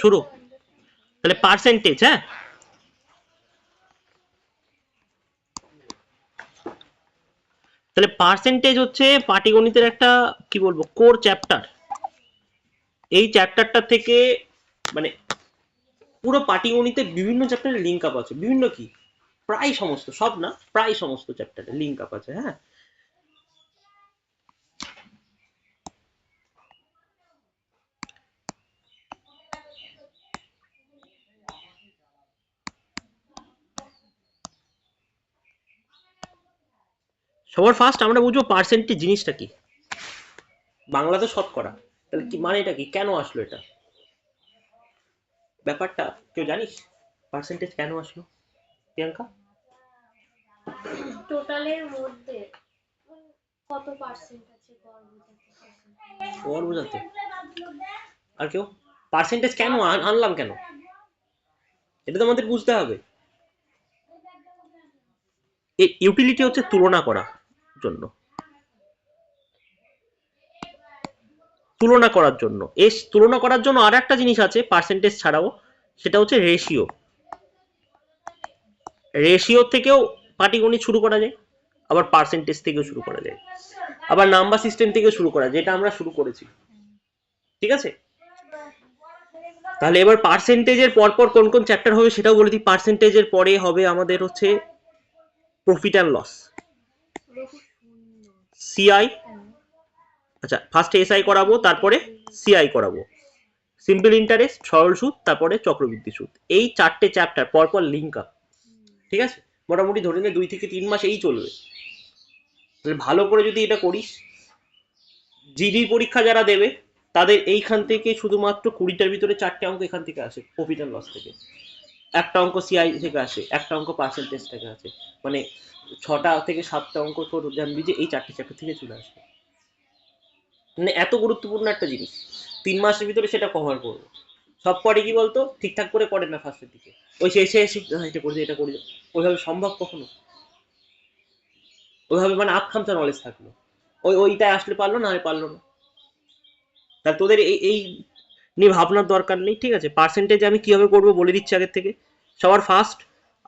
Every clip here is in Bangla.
শুরু। তাহলে পার্সেন্টেজ, হ্যাঁ তাহলে পার্সেন্টেজ হচ্ছে পাটিগণিতের একটা কি বলবো কোর চ্যাপ্টার। এই চ্যাপ্টারটা থেকে মানে পুরো পাটিগণিতের বিভিন্ন চ্যাপ্টারে লিঙ্ক আপ আছে, বিভিন্ন কি প্রায় সমস্ত, সব না প্রায় সমস্ত চ্যাপ্টারে লিঙ্ক আপ আছে। হ্যাঁ সবার ফার্স্ট আমরা বুঝবো পার্সেন্টেজ জিনিসটা কি। বাংলাতে শতকরা, তাহলে কি মানে এটা কি, কেন আসলো এটা ব্যাপারটা কেউ জানিস? পার্সেন্টেজ কেন আসলো প্রিয়াঙ্কা? টোটালের মধ্যে কত পার্সেন্ট আছে গড় বোঝাতে। আর কেউ? পার্সেন্টেজ কেন আনলাম কেন, এটা তো আমাদের বুঝতে হবে। এর ইউটিলিটি হচ্ছে তুলনা করার জন্য, তুলনা করার জন্য। এই তুলনা করার জন্য আর একটা জিনিস আছে পার্সেন্টেজ ছাড়াও, সেটা হচ্ছে রেশিও। রেশিও থেকেও পাটিগণিত শুরু করা যায়, আবার পার্সেন্টেজ থেকেও শুরু করা যায়, আবার নাম্বার সিস্টেম থেকেও শুরু করা যায়, যেটা আমরা শুরু করেছি। ঠিক আছে, তাহলে এবার পার্সেন্টেজের পরপর কোন কোন চ্যাপ্টার হবে সেটাও বলে দিই। পার্সেন্টেজের পরে হবে আমাদের হচ্ছে প্রফিট অ্যান্ড লস, সিআই, আচ্ছা ফার্স্টে এসআই করাবো, তারপরে সিআই করাবো, সিম্পল ইন্টারেস্ট, সরল সুদ, তারপরে চক্রবৃদ্ধি সুদ। এই চারটে চ্যাপ্টার পরপর লিঙ্ক আপ। ঠিক আছে, মোটামুটি ধরে নে 2 থেকে 3 মাস এই চলবে। তাহলে ভালো করে যদি এটা করিস, জিডি পরীক্ষা যারা দেবে তাদের এইখান থেকে শুধুমাত্র 20টার ভিতরে 4টে অঙ্ক এখান থেকে আসে প্রফিট অ্যান্ড লস থেকে, একটা অঙ্ক সিআই থেকে আসে, একটা অঙ্ক পার্সেন্টেজ থেকে আসে, মানে 6টা থেকে 7টা অঙ্ক তোর জানবি যে এই 4টে চ্যাপ্টার থেকে চলে আসবে। মানে এত গুরুত্বপূর্ণ একটা জিনিস, 3 মাসের ভিতরে সেটা কভার করবো। সব পরে কি বলতো ঠিকঠাক করে করে না ফার্স্টের দিকে, ওই শেষে এসে এটা করে এটা করে, ওইভাবে সম্ভব কখনো? ওইভাবে মানে আবখামচা নলেজ থাকলো, ওইটাই আসলে পারলো না, পারলো না। তা তোদের এই নিয়ে ভাবনার দরকার নেই। ঠিক আছে, পার্সেন্টেজ আমি কিভাবে করবো বলে দিচ্ছি আগের থেকে। সবার ফার্স্ট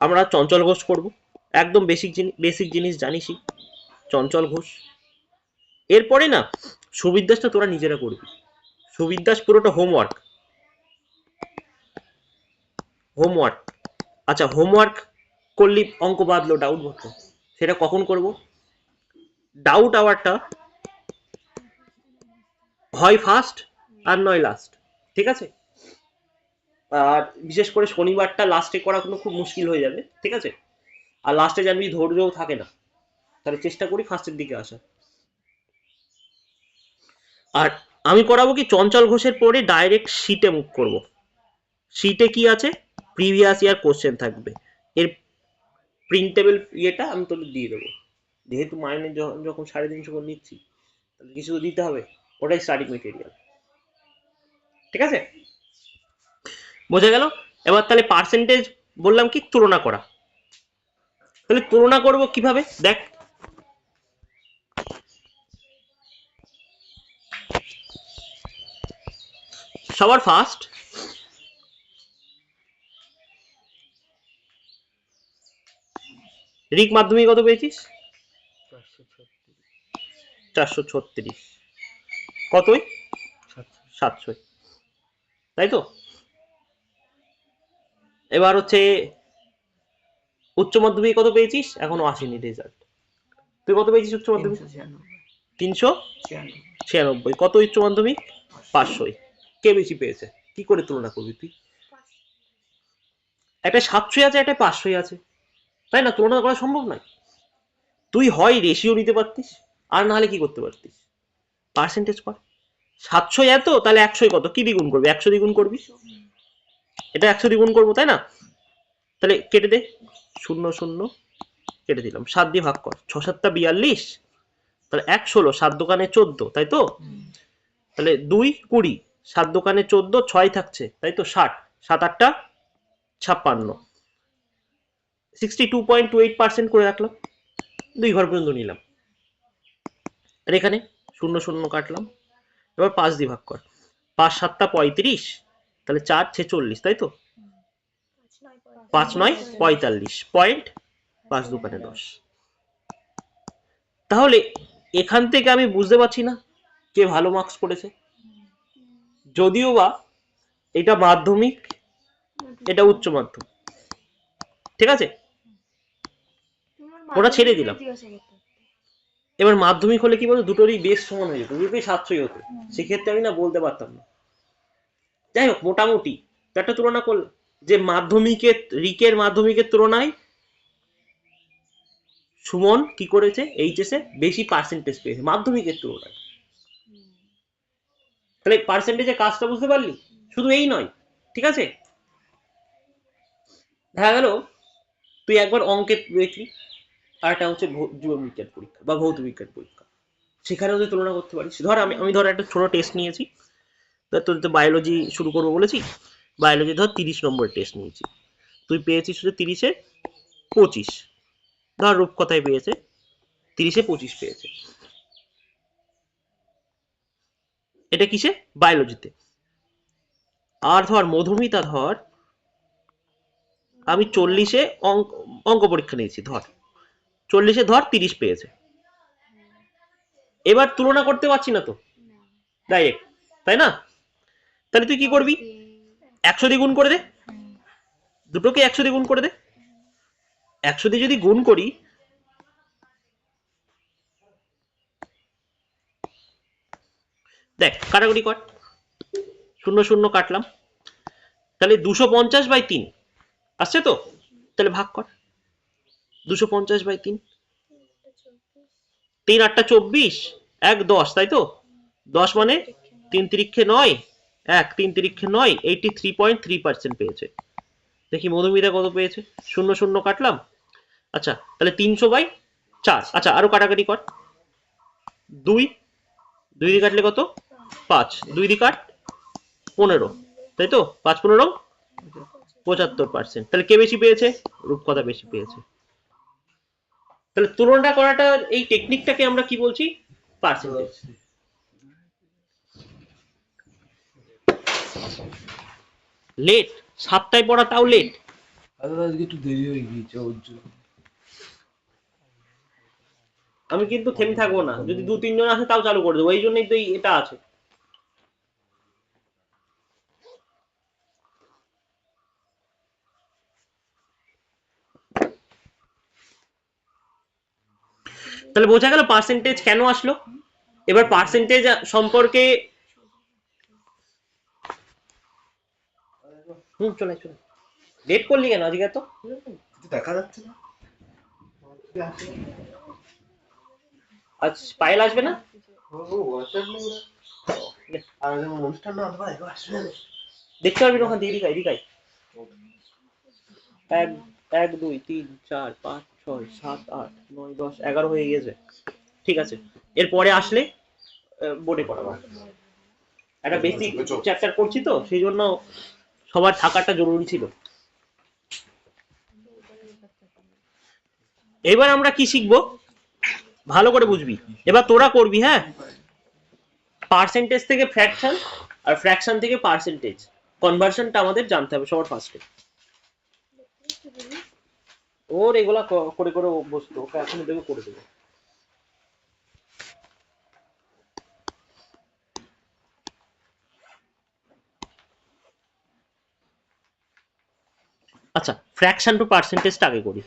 আমরা চঞ্চল ঘোষ করব, একদম বেসিক জিনিস জানিসই, চঞ্চল ঘোষ। এরপরে না সুবিদ্যাসটা তোরা নিজেরা করবি, সুবিদ্যাস পুরোটা হোমওয়ার্ক। হোমওয়ার্ক, আচ্ছা হোমওয়ার্ক করলি অঙ্ক বাদলো, ডাউট বাদলো, সেটা কখন করব? ডাউট আওয়ারটা হয় ফার্স্ট আর নয় লাস্ট। ঠিক আছে, আর বিশেষ করে শনিবারটা লাস্টে করা কোনো খুব মুশকিল হয়ে যাবে। ঠিক আছে, আর লাস্টে জানবি ধৈর্যও থাকে না, তাহলে চেষ্টা করি ফার্স্টের দিকে আসা। আর আমি করাবো কি চঞ্চল ঘোষের পরে ডাইরেক্ট শিটে মুভ করব। শিটে কি আছে, প্রিভিয়াস ইয়ার কোশ্চেন থাকবে, এর প্রিন্টেবল ইয়েটা আমি তোকে দিয়ে দেবো, যেহেতু মাইনে যখন 350 করে নিচ্ছি তাহলে কিছু দিতে হবে, ওটাই স্টাডি মেটেরিয়াল। ঠিক আছে, বোঝা গেল? এবার তাহলে পার্সেন্টেজ বললাম কি তুলনা করা, তাহলে তুলনা করব কিভাবে দেখ। সবার ফার্স্ট রিক মাধ্যমিক কত পেয়েছিস? 436, কতই 700, তাই তো? এবার হচ্ছে উচ্চ মাধ্যমিক কত পেয়েছিস? এখনো আসেনি রেজাল্ট, তুই কত পেয়েছিস উচ্চ মাধ্যমিক? 396। কত উচ্চ মাধ্যমিক? 500। কে বেশি পেয়েছে? কি করে তুলনা করবি তুই? একটা 700 আছে, একটা 500 আছে, তাই না? তুলনা করা সম্ভব নয়। তুই হয় রেশিও নিতে পারতিস, আর না হলে কি করতে পারতিস, পার্সেন্টেজ কর। 700 এত, তাহলে 100 কত, কি দ্বিগুণ করবি? 100 দ্বিগুণ করবি, এটা 100 দ্বিগুণ করবো, তাই না? তাহলে কেটে দে, 0 0 কেটে দিলাম, 7 দিয়ে ভাগ কর, 6 7 42, তাহলে 1 16, 7 দোকানে 14, তাই তো? তাহলে 2 20, 7 দোকানে 14, 6 থাকছে, তাই তো? 60, 7 8 56, 62.28% করে রাখলাম, 2 ঘর পর্যন্ত নিলাম। আর এখানে 0 0 কাটলাম, এবার 5 দিয়ে ভাগ কর, 5 7 35, তাহলে 4 46, তাই তো? 5 9 5 9 45 পয়েন্ট 5 2 10। তাহলে এখান থেকে আমি বুঝতে পারছি না কে ভালো মার্কস করেছে। যদিও বা এটা মাধ্যমিক, এটা উচ্চ মাধ্যমিক, ঠিক আছে, ওটা ছেড়ে দিলাম। এবার মাধ্যমিক হলে কি বলতো, দুটোরই বেশ সমান হয়ে যেত, দুটোই 700 হতো, সেক্ষেত্রে আমি না বলতে পারতাম না। যাই হোক, মোটামুটি একটা তুলনা করলাম যে মাধ্যমিকের, রিকের মাধ্যমিকের তুলনায় সুমন কি করেছে, এইচএসে বেশি পার্সেন্টেজ পেয়েছে মাধ্যমিকের তুলনায়। তাহলে পার্সেন্টেজের কাজটা বুঝতে পারলি? শুধু এই নয়, ঠিক আছে, দেখা গেল তুই একবার অঙ্কে দেখলি, আর একটা হচ্ছে জীববিজ্ঞান পরীক্ষা বা ভৌত বিজ্ঞান পরীক্ষা, সেখানেও তুই তুলনা করতে পারিস। ধর আমি ধর একটা ছোট টেস্ট নিয়েছি, তোর তো বায়োলজি শুরু করবো বলেছি, বায়োলজি ধর 30 নম্বরের টেস্ট নিয়েছি, তুই পেয়েছিস শুধু 30-এ 25, ধর রূপকথায় পেয়েছে 30-এ 25 পেয়েছে, এটা কিসে, বায়োলজিতে। আর ধর মধুমিতা, ধর আমি 40-এ অঙ্ক পরীক্ষা নিয়েছি, ধর 40-এ ধর 30 পেয়েছে। এবার তুলনা করতে পারছি না তো ডাইরেক্ট, তাই না? তাহলে তুই কি করবি, 100 দিয়ে গুণ করে দে, দুটোকে 100 দিয়ে গুণ করে দে। 100 দিয়ে যদি গুণ করি, দেখ কাটাকুটি কর, 0 0 কাটলাম, তাহলে 250/3 আসছে তো, তাহলে ভাগ কর 250/3, 3 8 24, 1 10, তাই তো? 10 মানে 3 তিরিক্ষে 9, 1 3 তিরিক্ষে 9, 83.3% পেয়েছে। দেখি মধুমিতা কত পেয়েছে, 0 0 কাটলাম, আচ্ছা তাহলে 300/4, আচ্ছা আরো কাটাকাটি কর, 2 2 দিয়ে কাটলে কত, 5, 2 দিয়ে কাট 15, তাই তো? 5 15 75%। তাহলে কে বেশি পেয়েছে, রূপকথা বেশি পেয়েছে। তাহলে তুলনা করাটা, এই টেকনিকটাকে আমরা কি বলছি, পার্সেন্টেজ। লেট 7টায় পড়া, তাও লেট। আজকে একটু দেরি হয়ে গিয়েছে ওর জন্য। আমি কিন্তু থেমে থাকবো না, যদি 2-3 জন আসে তাও চালু করে দেবো, এই জন্যই তো এটা আছে। তাহলে বোঝা গেল পার্সেন্টেজ কেন আসলো। এবার পার্সেন্টেজ সম্পর্কে চলে চলে ডেট করলি কেন আজকে, তো দেখা যাচ্ছে না, আজ পায়েল আসবে না, অনুষ্ঠান না আসবে, দেখতে পারবি না ওখান থেকে, এদিকে আয়। 1 2 3 4 5 6 7 8 9 10 11 হয়ে গেছে, ঠিক আছে। এরপরে আসলে বোর্ডে করাবো, একটা বেসিক চ্যাপ্টার করছি তো, সেই জন্য সবার থাকাটা জরুরি ছিল। এবার আমরা কি শিখবো, ভালো করে বুঝবি, এবার তোরা করবি, হ্যাঁ, পার্সেন্টেজ থেকে ফ্র্যাকশন, আর ফ্র্যাকশন থেকে পার্সেন্টেজ কনভার্সনটা আমাদের জানতে হবে সবার ফার্স্টে। ওর এগুলা করে করে অভ্যস্ত, ওকে এখন দেবে করে দেবে। আচ্ছা, ফ্র্যাকশন টু পার্সেন্টেজটা আগে করি,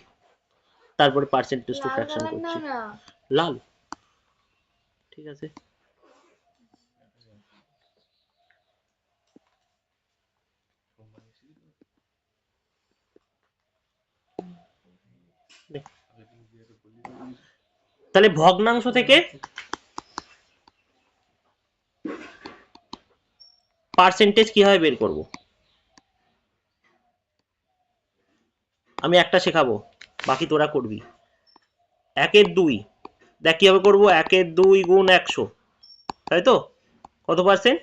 তারপরে পার্সেন্টেজ টু ফ্র্যাকশন করছি। লাল, ঠিক আছে। তাহলে ভগ্নাংশ থেকে পার্সেন্টেজ কিভাবে বের করব, আমি একটা শেখাবো, বাকি তোরা করবি। 1 2, দেখ কিভাবে করবো, 1 2 গুণ 100, তাই তো? কত পার্সেন্ট,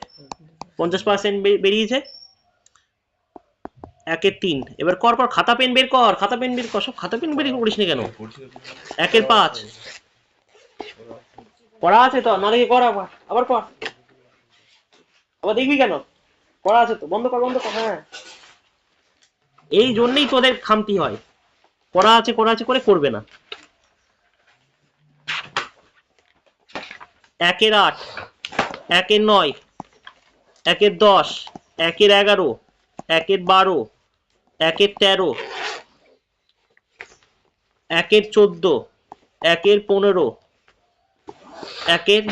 50% বেরিয়েছে। 1 3, এবার কর কর, খাতা পেন বের কর, খাতা পেন বের কর, সব খাতা পেন বের করিস না কেন। 1 5 করা আছে তো, না দেখে কর, আবার কর, আবার দেখবি কেন, করা আছে তো, বন্ধ কর বন্ধ কর। হ্যাঁ, এই জন্যই তোদের খামতি হয়, করা আছে করে করবে না। 1 এর 8, 1 এর 9, 1 এর 10, 1 এর 11, 1 এর 12, 1 এর 13, 1 এর 14, 1 এর 15, 1 এর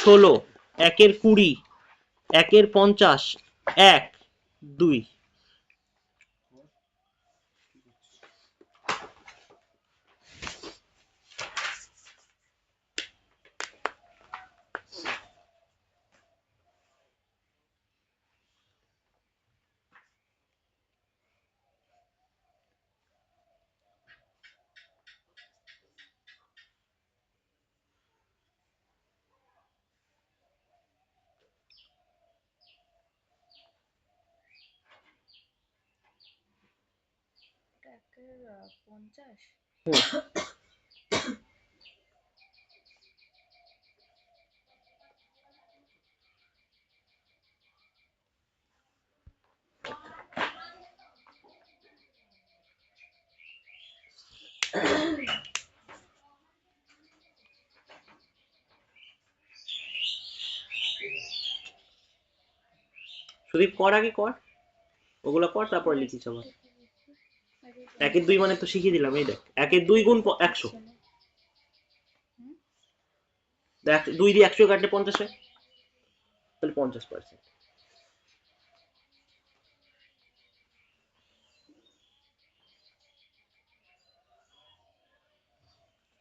16, 1 এর 20, 1 এর 50, 1, 2। একের 50। সুদীপ কর, আগে কর, ওগুলো কর, তারপর লিখিস আবার। 1 এর 2 মানে তো শিখিয়ে দিলাম, এই দেখ 1 এর 2 গুণ 100, দেখ 2 দিয়ে 100 কাটলে 50 হয়, তাহলে 50%।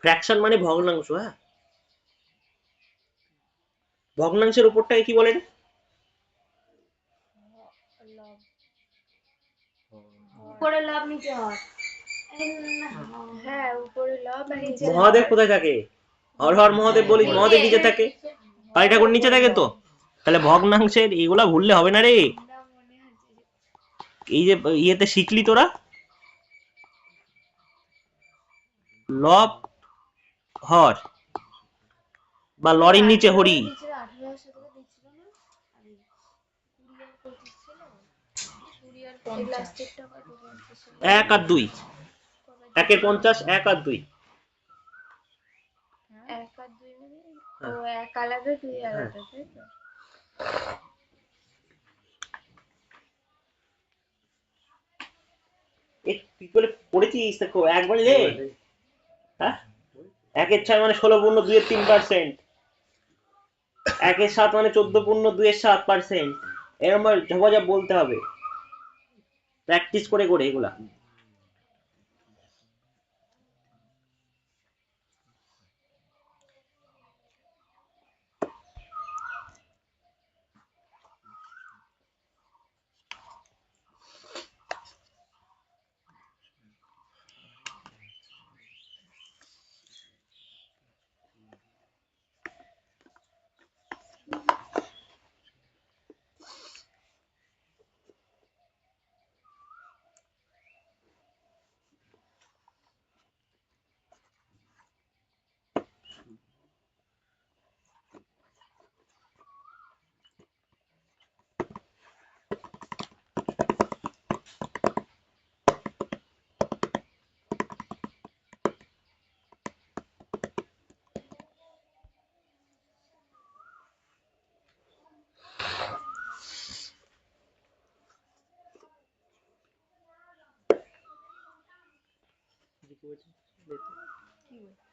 ফ্র্যাকশন মানে ভগ্নাংশ। হ্যাঁ, ভগ্নাংশের উপরটাকে কি বলে রে? লব। উপরে লাভ নিচে হর। হ্যাঁ, উপরে লব আর নিচে মহাদেব হর। কোথায় থাকে? হর হর মহাদেব বলিস, মহাদেব নিচে থাকে, কালী ঠাকুর নিচে থাকে তো। তাহলে ভগ্নাংশের এগুলা ভুললে হবে না রে। না, মনে হচ্ছে যে এই যে ইয়েতে শিখলি তোরা, লব হর বা লরির নিচে হরি, 18 শতকে দিচ্ছিল না? আর 20 আর 25 ছিল। 20 আর 50 লাস্টেরটা কত 50 ছিল? 1 আর 2, 1 এর 50, 1 আর 2। 1 আর 2 মানে ও 1 আলাদা 2 আলাদা, তাই তো? তুই বলে পড়েছিস দেখো একবার রে। হ্যাঁ, 1 এর 6 মানে 16 পূর্ণ 2 এর 3%, 1 এর 7 মানে 14 পূর্ণ 2 এর 7%। এরকম ঝপাঝপ বলতে হবে, প্র্যাকটিস করে করে এগুলা।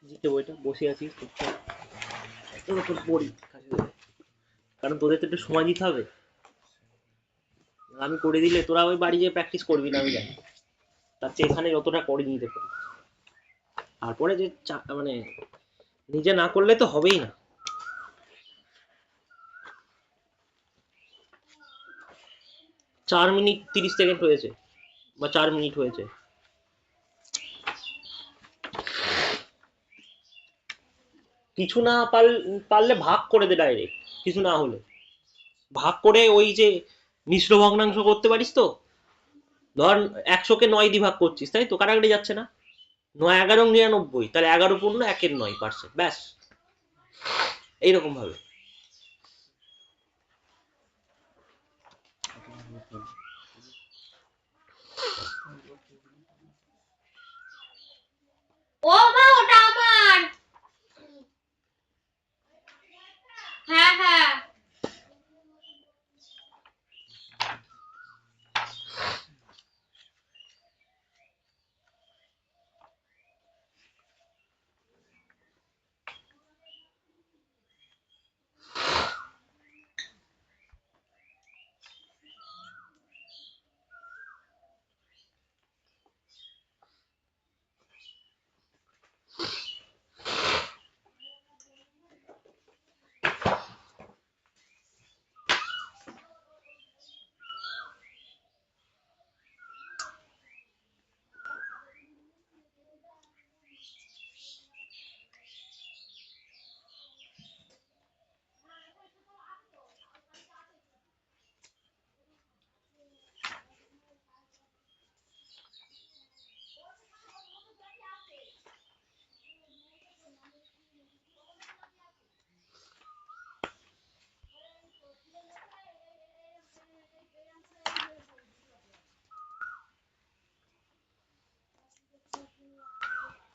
জিকে বইটা বসে আছিস পড়ি, কারণ তোদের তো একটু সময় দিতে হবে। আমি করে দিলে তোরা ওই বাড়ি যেয়ে প্র্যাকটিস করবি না, আমি জানি। তার চেয়ে এখানে যতটা করে নিতে পারি, তারপরে যে মানে নিজে না করলে তো হবেই না। চার মিনিট 30 সেকেন্ড হয়েছে, বা 4 মিনিট হয়েছে। কিছু না পারলে ভাগ করে দে ডাইরেক্ট, কিছু না হলে ভাগ করে ওই যে মিশ্র ভগ্নাংশ করতে পারিস তো। ধর 100কে 9 দিয়ে ভাগ করছিস, তাই তো, কাটাকাটি যাচ্ছে না। 9 11 99, তাহলে 11 পূর্ণ 1 এর 9%, ব্যাস এইরকম ভাবে। ও মা ওটা আমার। হ্যাঁ হ্যাঁ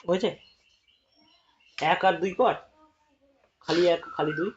হয়েছে? 1 আর 2 কর, খালি 1 খালি 2।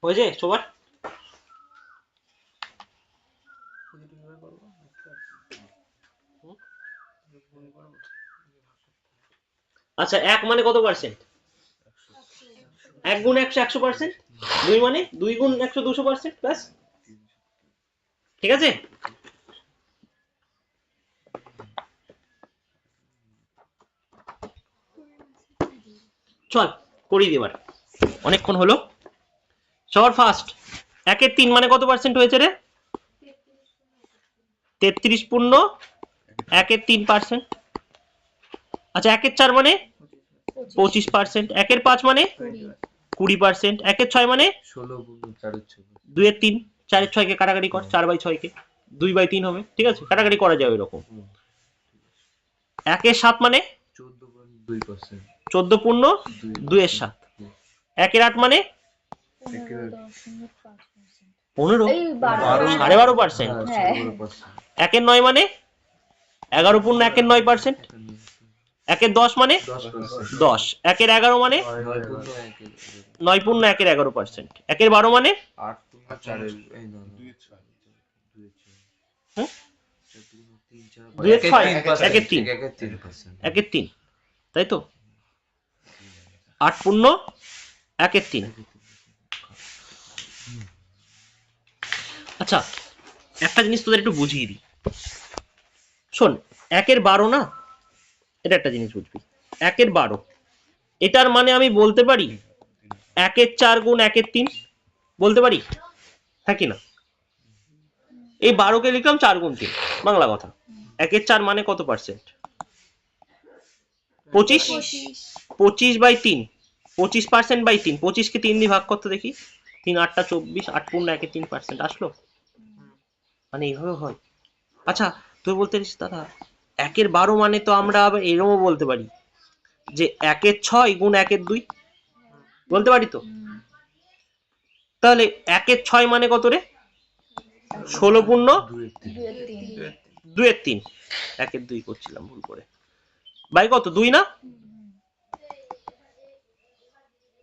হয়েছে সবার? আচ্ছা 1 মানে কত পার্সেন্ট? 1 গুণ 100 100%। 2 মানে 2 গুণ 100 200%। ব্যাস, ঠিক আছে? চল করি এবার, অনেকক্ষণ হলো। সবার ফার্স্ট 1 এর 3 মানে কত পার্সেন্ট হয়েছে রে? 33 পূর্ণ 1 এর 3%। আচ্ছা 1 এর 4 মানে 25%। 1 এর 5 মানে 20%। 1 এর 6 মানে 2 এর 3। 4 এর 6 কে কাটাকাটি কর, 4/6 কে 2/3 হবে, ঠিক আছে? কাটাকাটি করা যাবে এরকম। 1 এর 7 মানে 14 পূর্ণ 2 এর 7। 1 এর 8 মানে 15 12.5%। 1 এর 9 মানে 11 পূর্ণ 1 এর 9%। 1 এর 10 মানে 10। 1 এর 11 মানে 9 পূর্ণ 1 এর 11%। 1 এর 12 মানে 2 এর 6 1 এর 3 1 এর 3, তাই তো? 8 পূর্ণ 1 এর 3। আচ্ছা একটা জিনিস তোদের একটু বুঝিয়ে দিই, শোন। 1 এর 12 না, এটা একটা জিনিস বুঝবি। 1 এর 12, এটার মানে আমি বলতে পারি 1 এর 4 গুণ 1 এর 3 বলতে পারি, হ্যাঁ কি না? এই 12 কে লিখলাম 4 গুণ 3, বাংলা কথা। 1 এর 4 মানে কত পার্সেন্ট? 25। 25/3, 25%/3। 25 কে 3 দিয়ে ভাগ করতে দেখি, 3 8টা 24, 8 পূর্ণ 1 এর 3% আসলো। মানে এইভাবে হয়। আচ্ছা তুই বলতে পারিস দাদা 1 এর 12 মানে তো আমরা আবার এরকমও বলতে পারি যে 1 এর 6 গুণ 1 এর 2 বলতে পারি তো। তাহলে 1 এর 6 মানে কত রে? 16 পূর্ণ 2 এর 3, 1 এর 2 করছিলাম ভুল করে, বাই কত 2 না,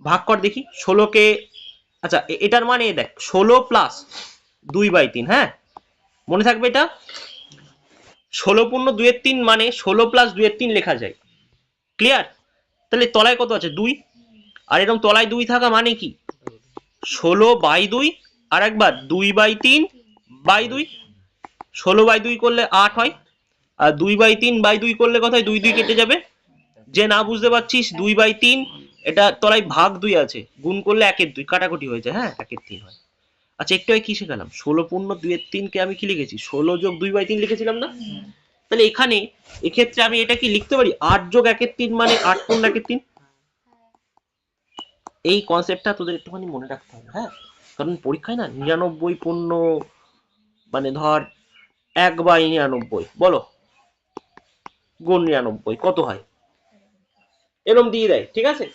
ভাগ কর দেখি 16 কে, আচ্ছা এটার মানে দেখ 16 প্লাস 2/3, হ্যাঁ মনে থাকবে এটা, 16 পূর্ণ 2 এর 3 মানে 16 প্লাস 2 এর 3 লেখা যায়, ক্লিয়ার? তাহলে তলায় কত আছে 2, আর এরকম তলায় 2 থাকা মানে কি 16/2, আর একবার 2/3/2, 16/2 করলে 8 হয়, আর 2/3/2 করলে কত হয়, 2 2 কেটে যাবে, যে না বুঝতে পারছিস 2/3 এটা তলায় ভাগ 2 আছে, গুণ করলে 1 এর 2 কাটাকুটি হয়ে যায়, হ্যাঁ 1 এর 3 হয়। আচ্ছা একটু আগে কি শেখালাম, 16 পূর্ণ 2 এর 3 কে আমি কি লিখেছি 16 যোগ 2/3 লিখেছিলাম না, তাহলে এখানে এক্ষেত্রে আমি এটা কি লিখতে পারি 8 যোগ 1 এর 3 মানে 8 পূর্ণ 1 এর 3। এই কনসেপ্টটা তোদের একটুখানি মনে রাখতে হবে, হ্যাঁ কারণ পরীক্ষায় না 99 পূর্ণ মানে ধর 1/99 বলো গুণ 99 কত হয়, এরকম দিয়ে দেয়, ঠিক আছে?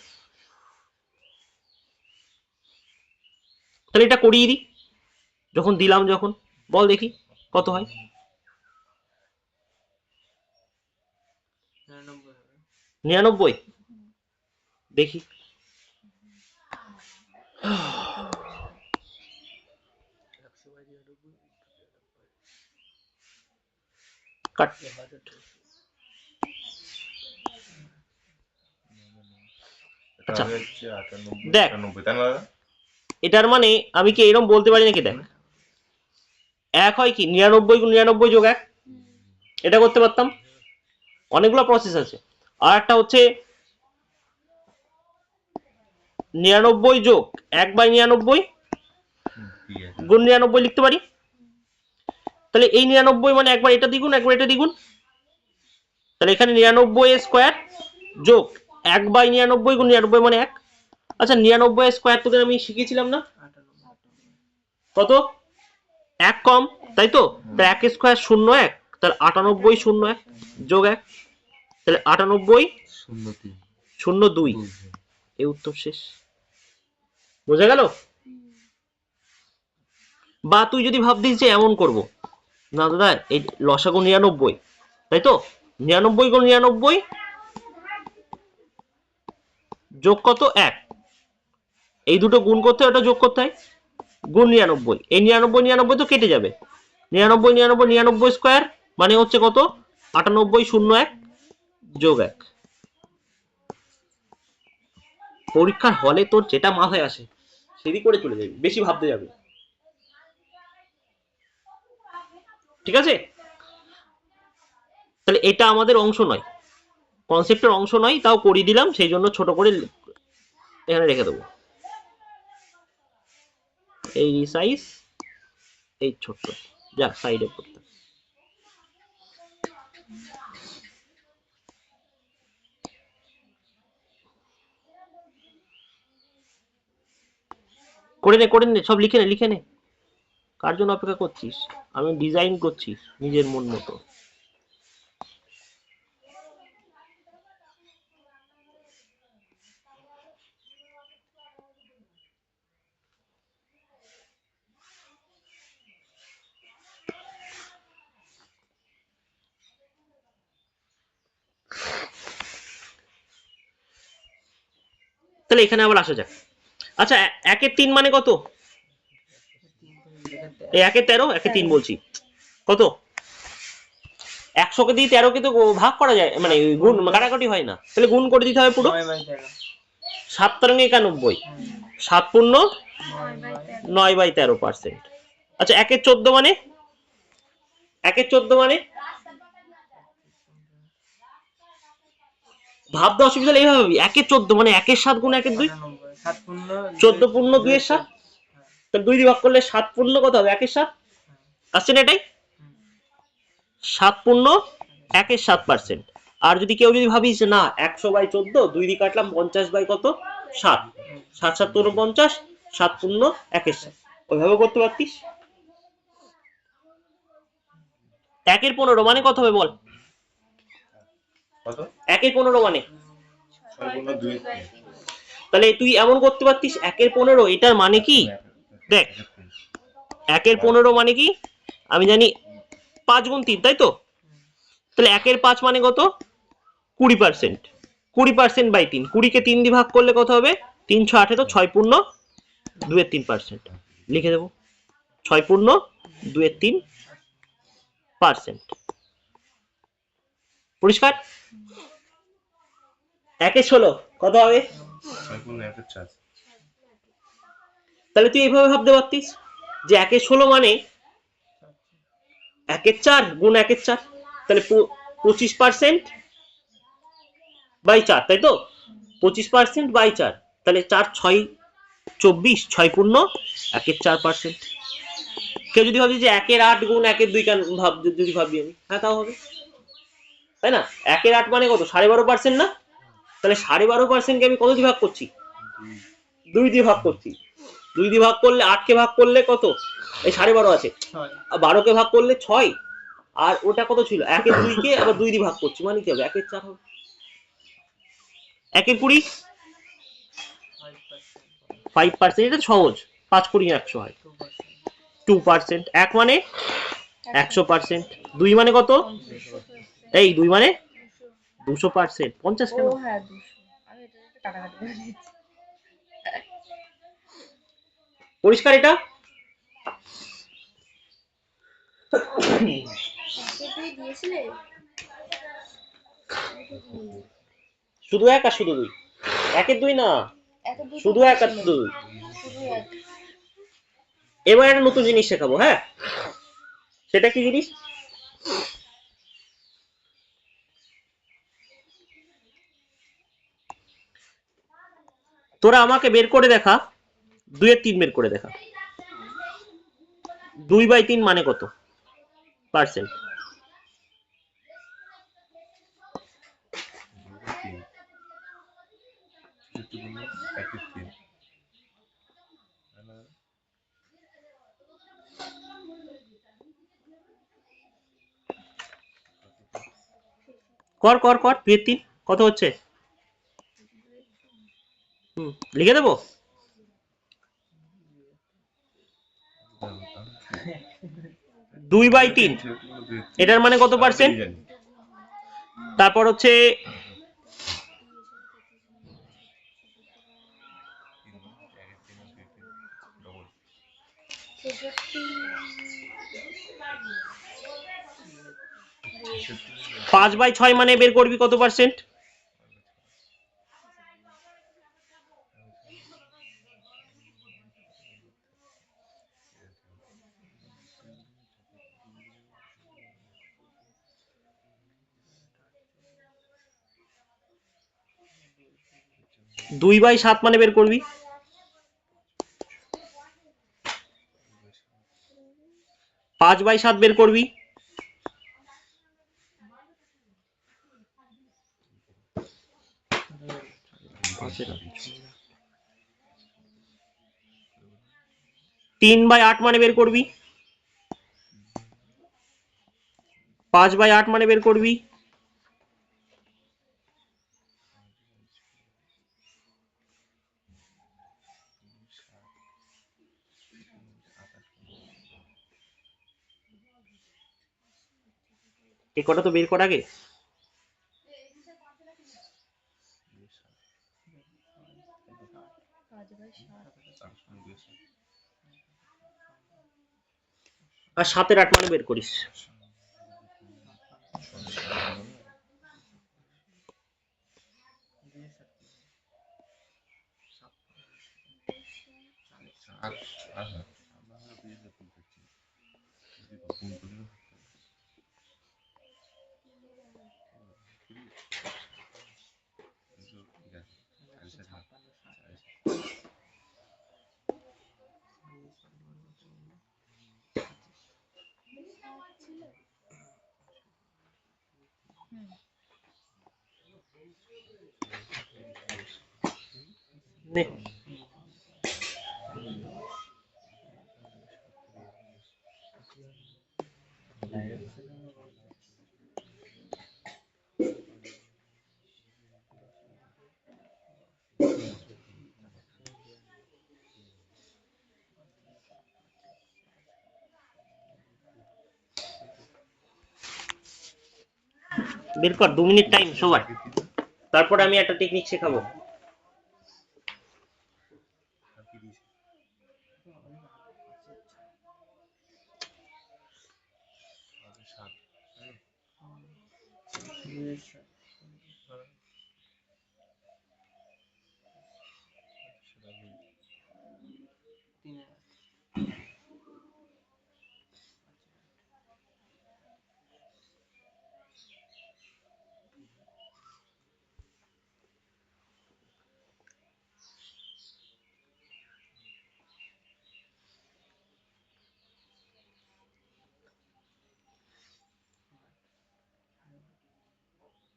তাহলে এটা করিয়ে দিই, যখন দিলাম যখন বল দেখি কত হয়, 99 দেখি, কাট, আচ্ছা দেখ এটার মানে আমি কি এরকম বলতে পারি নাকি, দেখ 1 হয় কি 99 গুণ 99 যোগ 1, এটা করতে পারতাম, অনেকগুলো প্রসেস আছে, আর একটা হচ্ছে 99 যোগ 1/99 গুণ 99 লিখতে পারি, তাহলে এই 99 মানে একবার এটা দ্বিগুণ একবার এটা দ্বিগুণ, তাহলে এখানে 99 স্কোয়ার যোগ 1/99 গুণ 99 মানে 1। আচ্ছা 99 স্কোয়ার তোকে আমি শিখিয়েছিলাম না, কত 1 কম, তাই তো, তাহলে 1 স্কোয়ার 0 1, তাহলে 98 0 1 যোগ 1, তাহলে 98 0 2, এই উত্তর শেষ, বোঝা গেল? বা তুই যদি ভাবতিস যে এমন করব, না দাদা এই লসাগু 99, তাই তো 99 গুণ 99 যোগ কত 1, এই দুটো গুণ করতে হয় ওটা যোগ করতে হয়, গুণ 99, এই 99 99 তো কেটে যাবে, 99 99 99 স্কোয়ার মানে হচ্ছে কত 98 0 1 যোগ 1। পরীক্ষার হলে তোর যেটা মাথায় আসে সেদিক করে চলে যাবি, বেশি ভাবতে যাবে, ঠিক আছে? তাহলে এটা আমাদের অংশ নয়, কনসেপ্টের অংশ নয়, তাও করিয়ে দিলাম, সেই জন্য ছোট করে এখানে রেখে দেবো, এই সাইজ এই ছোট্ট যা সাইডে করতে করে নে সব লিখে নে, কার জন্য অপেক্ষা করছিস, আমি ডিজাইন করছি নিজের মন মতো। তাহলে এখানে আবার আসা যাক, আচ্ছা 1 এর 3 মানে কত, এই 1 এর 13, 1 এর 3 বলছি কত, 100 কে দিয়ে 13 কে তো ভাগ করা যায়, মানে গুণ কাটাকাটি হয় না, তাহলে গুণ করে দিতে হবে পুরো, 7 13 91, 7 পূর্ণ 9/13%। আচ্ছা 1 এর 14 মানে, 1 এর 14 মানে ভাবতে অসুবিধা হলে এইভাবে 1 এর 14 মানে 1 এর 7 গুণ 1 এর 2, 14 পূর্ণ 2 এর 7, তাহলে 2 দিয়ে ভাগ করলে 7 পূর্ণ কত হবে 1 এর 7, আসছে না এটাই, 7 পূর্ণ 1 এর 7%। আর যদি কেউ যদি ভাবিস যে না 100/14 2 দিয়ে কাটলাম 50 বাই কত 7, 7 7 49, 7 পূর্ণ 1 এর 7, ওইভাবে করতে পারতিস। 1 এর 15 মানে কত হবে বল, কত 1 এর 15 মানে, তাহলে তুই এমন করতে পারতিস 1 এর 15, এটার মানে কি দেখ 1 এর 15 মানে কি আমি জানি 5 গুণ 3, তাই তো? তাহলে 1 এর 5 মানে কত? 20%। 20% বাই 3, 20 কে 3 দিয়ে ভাগ করলে কত হবে? 3 6 18, 6 পূর্ণ 2 এর 3%। লিখে দেবো 6 পূর্ণ 2 এর 3%। পরিষ্কার? 1 এর 16 কত হবে? তাহলে তুই এইভাবে ভাবতে পারতিস যে 1 এর 16 মানে 1 এর 4 গুণ 1 এর 4, তাহলে 25% বাই 4, তাই তো? 25% বাই 4, তাহলে 4 6 24, 6 পূর্ণ 1 এর 4%। কেউ যদি ভাবি যে 1 এর 8 গুণ 1 এর 2, কেন যদি ভাবি আমি, হ্যাঁ তাও হবে, তাই না? 1 এর 8 মানে কত? 12.5% না? তাহলে 12.5% কে আমি কত দিয়ে ভাগ করছি? 2 দিয়ে ভাগ করছি। 2 দিয়ে ভাগ করলে 8 কে ভাগ করলে কত? এই 12.5 আছে, 12 কে ভাগ করলে 6, আর ওটা কত ছিল? 1 এর 2 কে আবার 2 দিয়ে ভাগ করছি, মানে কি হবে? 1 এর 4 হবে। 1 এর 20 5%, এটা সহজ। 5 20 100 হয় 2%। 1 মানে 100%, 2 মানে কত? এই 2 মানে 200%। 50 কেন? ও হ্যাঁ 200, আমি এটা কাটাকাটি করে দিয়েছি। পরিষ্কার এটা? একে তুই দিয়েছিলে? শুধু 1 আর শুধু 2? 1 এর 2 না, একে দুটো শুধু 1 আর বলেছিল। শুধু 2। শুধু এক। এবার একটা নতুন জিনিস শেখাবো, হ্যাঁ? সেটা কি জিনিস? তোরা আমাকে বের করে দেখা 2 এর 3 বের করে দেখা। 2/3 মানে কত পার্সেন্ট? কর কর কর, 2 এর 3 কত হচ্ছে? লিখে দেবো? দুই বাই 3, এটার মানে কত পার্সেন্ট? তারপর হচ্ছে 5/6 মানে বের করবি কত পার্সেন্ট? দুই বাই 7 মানে বের করবি 5/7 বের করবি। তিন বাই 8 মানে বের করবি। 5/8 মানে বের করবি। এই কটা তো বের কর আগে। আর 7 এর 8 মানে বের করিস। নে বের কর, 2 মিনিট টাইম সবার। তারপর আমি একটা টেকনিক শেখাবো।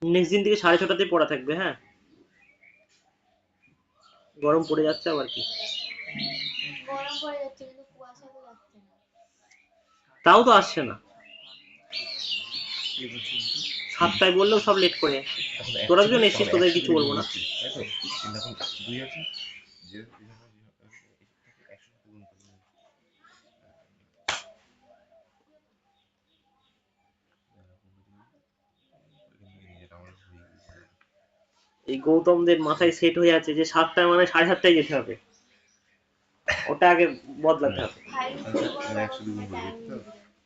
নেক্সট দিন থেকে 6:30টাতেই পড়া থাকবে, হ্যাঁ? গরম পড়ে যাচ্ছে আবার কি? গরম পড়ে যাচ্ছে কিন্তু কুয়াশা তো যাচ্ছে না। তাও তো আসছে না। 7টায় বললেও সব লেট করে। তোরা দুজন এসছিস, তোদের কিছু বলবো না। এই গৌতমদের মাথায় সেট হয়ে আছে যে 7টায় মানে 7:30টায় যেতে হবে, ওটা আগে বদলাতে হবে।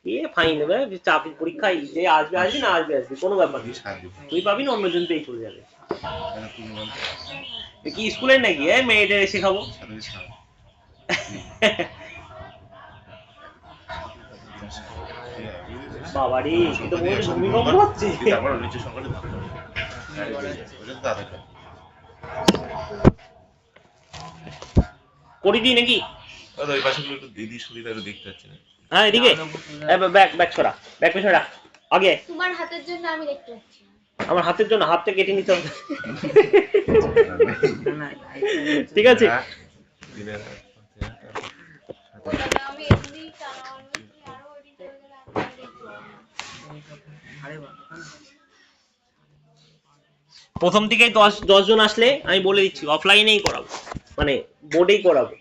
এ ফাইন নেবে, চাকরি পরীক্ষায় যে আসবে আসবে, না আসবে আসবে, কোনো ব্যাপার নেই। তুই পাবি না, অন্যজন পেয়ে চলে যাবে। কি স্কুলের নাকি মেয়েদের শেখাবো? বাবারে, কিন্তু ভূমিকম্প হচ্ছে। করি দি নাকি? ওই পাশে একটু দিদি সুবিধা দেখতে পাচ্ছি না। হ্যাঁ এদিকে ব্যাগ ছড়া, ব্যাগ পেছনে রাখ আগে। তোমার হাতের জন্য আমি দেখতে পাচ্ছি না। আমার হাতের জন্য হাতটা কেটে নিতে হবে। ঠিক আছে, ওটাকে আমি এমনি চালানো আরো ওইদিক চলে গেলে আমি দেখতে পাবো না। প্রথম থেকে 10 জন আসলে আমি বলে দিচ্ছি অফলাইনেই করাবো, মানে বোর্ডেই করাবো।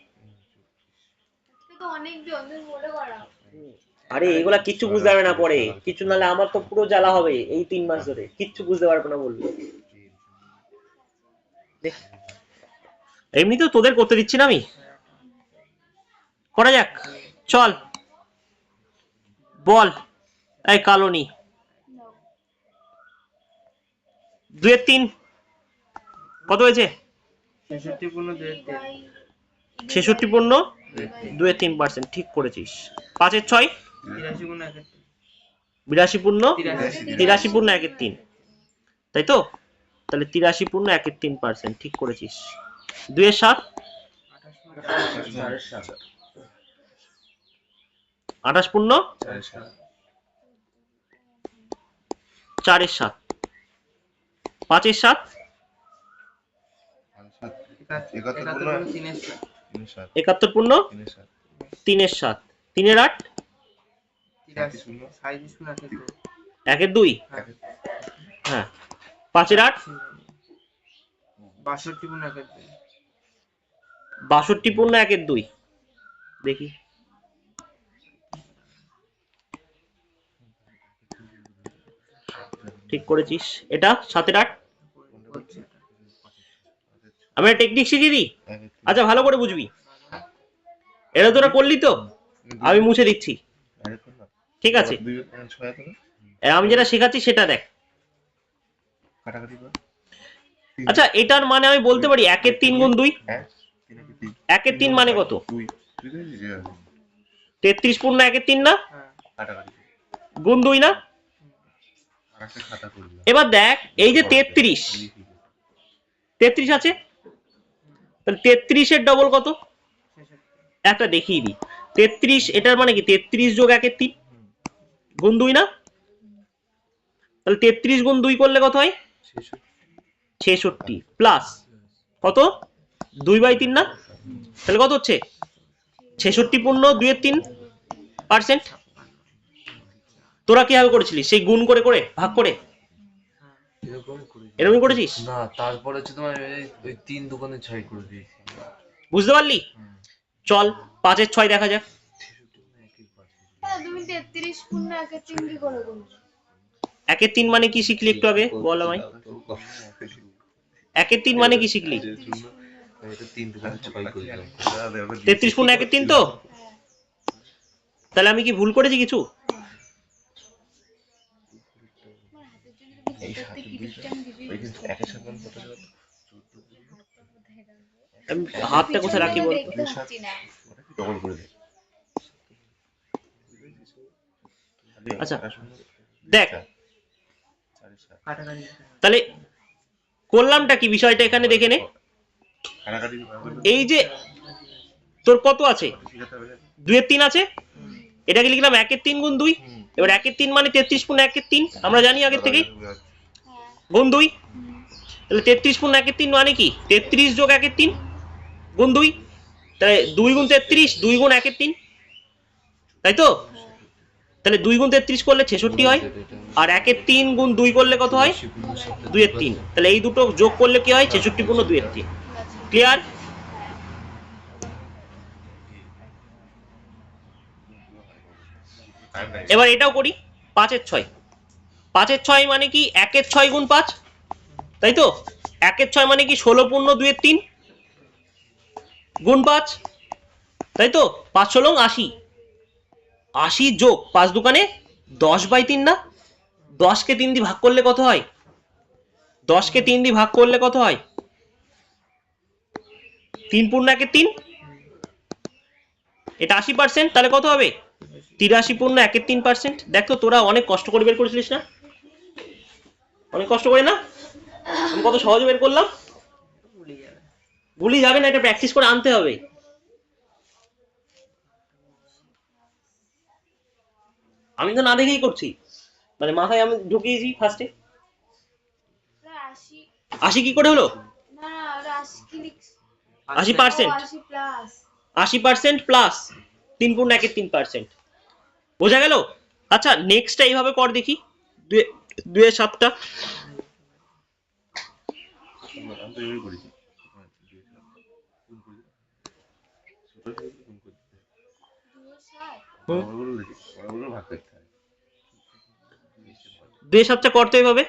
আজকে তো অনেক জন বলে করাও। আরে এগুলা কিচ্ছু বুঝতে পারবে না পরে, কিছু নালে আমার তো পুরো জ্বালা হবে এই 3 মাস ধরে, কিচ্ছু বুঝতে পারবে না বলবি। এমনি তো তোদের করতে দিচ্ছি না আমি, করা যাক, চল বল। এই কালনি 2 এর 3 কত হয়েছে? 66 পূর্ণ 2 এর 3%, ঠিক করেছিস। 5 এর 6 83 পূর্ণ 1 82 পূর্ণ 83 পূর্ণ 1 এর 3, তাই তো? তাহলে 83 পূর্ণ 1 এর 3%, ঠিক করেছিস। 2 এর 7 28 পূর্ণ 4 এর 7, 5 এর 7 71 পূর্ণ 3 এর 7, 3 এর 8 1 এর 2, হ্যাঁ 5 এর 8 62 পূর্ণ 1 62 পূর্ণ 1 এর 2, দেখি ঠিক করেছিস। এটা 7 এর 8, আমি একটা টেকনিক শিখিয়ে দিই, আচ্ছা ভালো করে বুঝবি। এটা তোরা করলি তো, আমি মুছে দিচ্ছি, ঠিক আছে? আমি যেটা শেখাচ্ছি সেটা দেখ। আচ্ছা এটার মানে আমি বলতে পারি 1 এর 3 গুণ 2, 1 এর 3 মানে কত? 33 পূর্ণ 1 এর 3 না, গুণ 2 না? এবার দেখ এই যে 33 আছে, তাহলে 33 এর ডবল কত? একটা দেখিয়ে দিই। 33 এটার মানে কি 33 যোগ 1 এর 3 গুণ 2 না? তাহলে 33 গুণ 2 করলে কত হয়? 66 প্লাস কত? 2/3 না? তাহলে কত হচ্ছে? 66 পূর্ণ 2 এর 3%। তোরা কিভাবে করেছিলিস? সেই গুণ করে করে ভাগ করে এরকমই করেছিস না? তারপরে হচ্ছে তোমার ওই 3 দোকানে 6 করে দিয়েছি। বুঝতে পারলি? চল 5 এর 6 দেখা যাক। তুমি 33 পূর্ণ 1 এর 3 কি করে করলে? একের 3 মানে কি শিখলি একটু আগে বল আমায়। একের 3 মানে কি শিখলি? 3 দোকানে 6 করলাম। 33 পূর্ণ একের 3 তো? হ্যাঁ তাহলে আমি কি ভুল করেছি কিছু? আমার হাতের জন্য তো প্রত্যেক কিরিটটা আমি দিবি ওই কিন্তু একের সাথে কত টাকা? আমি হাতটা কোথায় রাখি বল? দেখতে পাচ্ছি না ডবল করে দে। আচ্ছা দেখ কাটাকাটি তাহলে করলামটা কি বিষয়টা এখানে দেখে নে। এই যে তোর কত আছে? 2 এর 3 আছে, এটাকে লিখলাম 1 এর 3 গুণ 2। এবার 1 এর 3 মানে 33 পূর্ণ 1 এর 3, আমরা জানি আগে থেকেই, হ্যাঁ গুণ 2। তাহলে 33 পূর্ণ 1 এর 3 মানে কি? 33 যোগ 1 এর 3 গুণ 2। তাহলে 2 গুণ 33, 2 গুণ 1 এর 3, তাই তো? তাহলে 2 গুণ 33 করলে 66 হয়, আর 1 এর 3 গুণ 2 করলে কত হয়? 2 এর 3। তাহলে এই দুটো যোগ করলে কি হয়? 66 পূর্ণ 2 এর 3। ক্লিয়ার? এবার এটাও করি, 5 এর 6। 5 এর 6 মানে কি? 1 এর 6 গুণ 5, তাই তো? 1 এর 6 মানে কি? 16 পূর্ণ 2 এর 3 গুণ 5, তাই তো? 5 ষোলং 80, 80 যোগ 5 দুকানে 10/3 না? 10 কে 3 দিয়ে ভাগ করলে কত হয়? 10 কে 3 দিয়ে ভাগ করলে কত হয়? 3 পূর্ণ 1 এর 3, এটা 80%, তাহলে কত হবে? 83 পূর্ণ 1 এর 3%। দেখ তো তোরা অনেক কষ্ট করে বের করেছিলিস না? অনেক কষ্ট করে না? আমি কত সহজে বের করলাম। ভুলে যাবে। ভুলি যাবে না, এটা প্র্যাকটিস করে আনতে হবে। আমি তো না দেখেই করছি, মানে মাথায় আমি ঢুকিয়েছি ফার্স্টে। ওরা 80 80 কি করে হলো? না না ওরা 80 কি লিখছে? 80%, 80 প্লাস 80% প্লাস 3 পূর্ণ 1 এর 3%। বোঝা গেল? আচ্ছা নেক্সটটা এইভাবে কর দেখি, 2 এর 7টা। আমি তো এমনি করেছি। ভাগ করতে হয়। 2 এর 7টা করতে এইভাবে।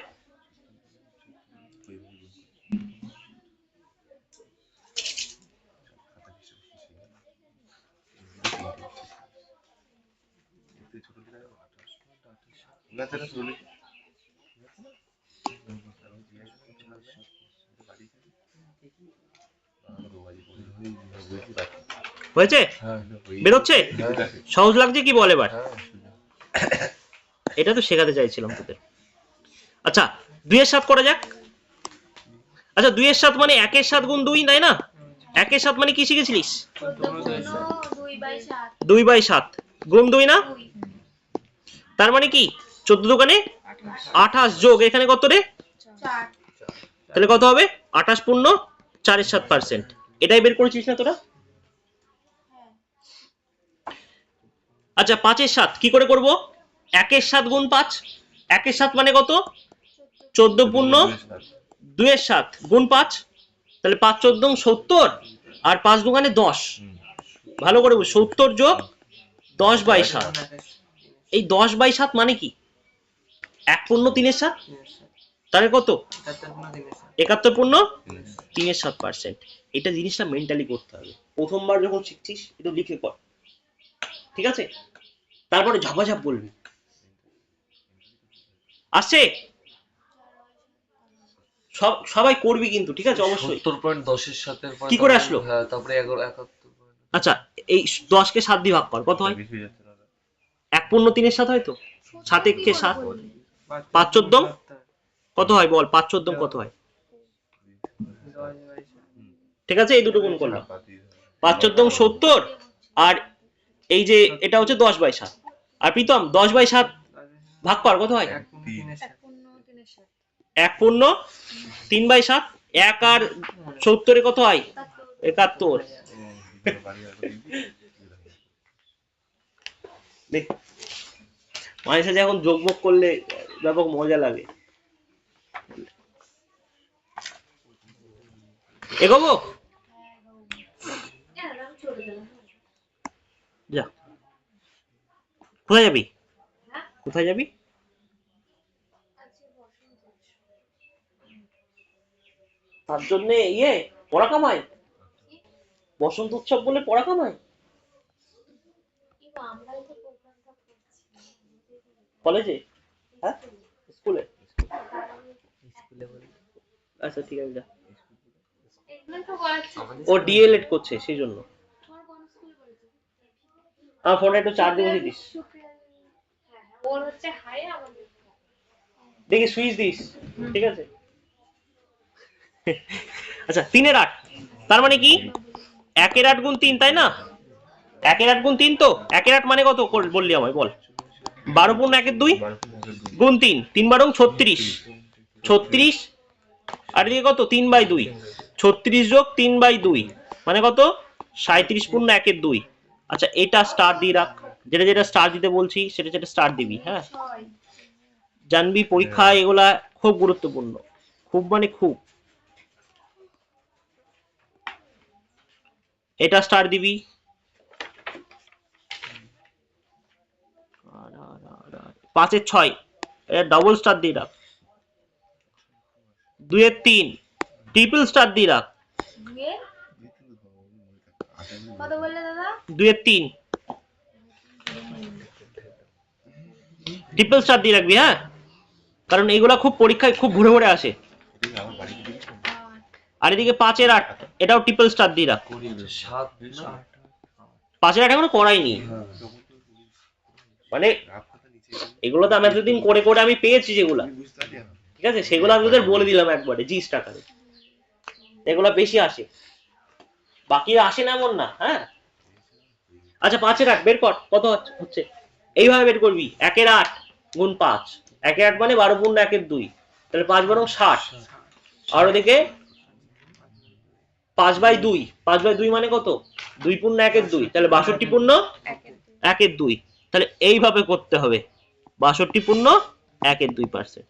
না তাহলে চলে হয়েছে? বেরোচ্ছে? সহজ লাগছে কি বল এবার? এটা তো শেখাতে চাইছিলাম তোদের। আচ্ছা 2 এর 7 করা যাক। আচ্ছা 2 এর 7 মানে 1 এর 7 গুণ 2, তাই না? 1 এর 7 মানে কি শিখেছিলিস? 14 পূর্ণ 2/7 2/7 গুণ 2 না? 2 তার মানে কি? 14 দোকানে 28 যোগ এখানে কত রে? 4 তাহলে কত হবে? 28 পূর্ণ 4 এর 7%। এটাই বের করেছিস না তোরা? হ্যাঁ আচ্ছা 5 এর 7 কি করে করব? 1 এর 7 গুণ 5, 1 এর 7 মানে কত? 14 পূর্ণ 2 এর 7 গুণ 5, তাহলে 5 14 70, আর 5 দোকানে 10। ভালো করে 70 যোগ 10/7। এই 10/7 মানে কি? 1 পূর্ণ 3 এর 7, তাহলে কত? 71 পূর্ণ 3 এর 7%। এটা জিনিসটা মেন্টালি করতে হবে। প্রথমবার যখন শিখছিস একটু লিখে কর, ঠিক আছে? তারপরে ঝাপাঝাপ বলবি। আসছে? সবাই করবি কিন্তু, ঠিক আছে? অবশ্যই। 70.10 এর সাথে কি করে আসলো? হ্যাঁ তারপরে 71। আচ্ছা এই 10 কে 7 দিয়ে ভাগ কর, কত হয়? বেশি হয়ে যাচ্ছে না 1 পূর্ণ 3 এর 7 হয় তো? 7 কে 7, 5 14 কত হয় বল? 5 14 কত হয়? ঠিক আছে, এই দুটো গুণ করলাম। 5 14 70, আর এই যে এটা হচ্ছে 10/7। আর প্রীতম 10/7 ভাগ কর, কত হয়? 1 পূর্ণ 3/7 1 পূর্ণ 3/7। 1 আর 70 এ কত হয়? 71। দেখ মায়ের সাথে এখন যোগযোগ করলে ব্যাপক মজা লাগে। এগোবো? যা, কোথায় যাবি? কোথায় যাবি? তার জন্য পড়া কামায়, বসন্ত উৎসব বলে পড়া কামায় কিন্তু আমরাই তো প্রোগ্রামটা করছি কলেজে, হ্যাঁ স্কুলে। স্কুলে বলে আচ্ছা ঠিক আছে যা। এগুলোই তো করাচ্ছি। ও ডিএলএড করছে সেই জন্য। তোমার কোন স্কুল বলছো? আমার ফোনে একটু চার্জ দিয়ে বসে দিস, হ্যাঁ ওর হচ্ছে হাই আমাদের দেখি সুইচ দিস, ঠিক আছে। আচ্ছা 3 এর 8, তার মানে কি 1 এর 8 গুণ 3, তাই না? 1 এর 8 গুণ 3, তো 1 এর 8 মানে কত বললি আমায় বল? 12 পূর্ণ 1 এর 2 গুণ 3, 3 বারং 36, 36 আর এদিকে কত 3/2, 36 যোগ 3/2 মানে কত 37 পূর্ণ 1 এর 2। আচ্ছা এটা স্টার দিয়ে রাখ, যেটা যেটা স্টার দিতে বলছি সেটা যেটা স্টার দিবি, হ্যাঁ জানবি পরীক্ষায় এগুলা খুব গুরুত্বপূর্ণ, খুব মানে খুব। এটা স্টার দিবি, 5 এর 6 এটা ডাবল স্টার দিয়ে রাখ, 2 এর 3 ট্রিপল স্টার দিয়ে রাখ, দিয়ে কত বললে দাদা? 2 এর 3 ট্রিপল স্টার দিয়ে রাখবি, হ্যাঁ কারণ এইগুলা খুব পরীক্ষায় খুব ঘুরে ঘুরে আসে। আমার বাড়িতে দিবি তো? আর এদিকে 5 এর 8 এটাও ট্রিপল স্টার দিয়ে রাখ, 7 না 5 এর 8 এখনো করাইনি, মানে রাফ খাতা নিচে এগুলো তো আমি এতদিন করে করে আমি পেয়েছি যেগুলা, তুমি বুঝতে পারলি না? ঠিক আছে সেগুলো আমি তোদের বলে দিলাম একবারে জি টাকারে, এগুলা বেশি আসে, বাকি আসে না এমন না, হ্যাঁ। আচ্ছা 5 এর 8 বের কর কত হচ্ছে, এইভাবে বের করবি 1 এর 8 গুণ 5, 1 এর 8 মানে 12 পূর্ণ 1 এর 2, তাহলে 5 বরং 60, আর ওদিকে 5/2, 5/2 মানে কত 2 পূর্ণ 1 এর 2, তাহলে 62 পূর্ণ 1 এর 2, তাহলে এইভাবে করতে হবে 62 পূর্ণ 1 এর 2%।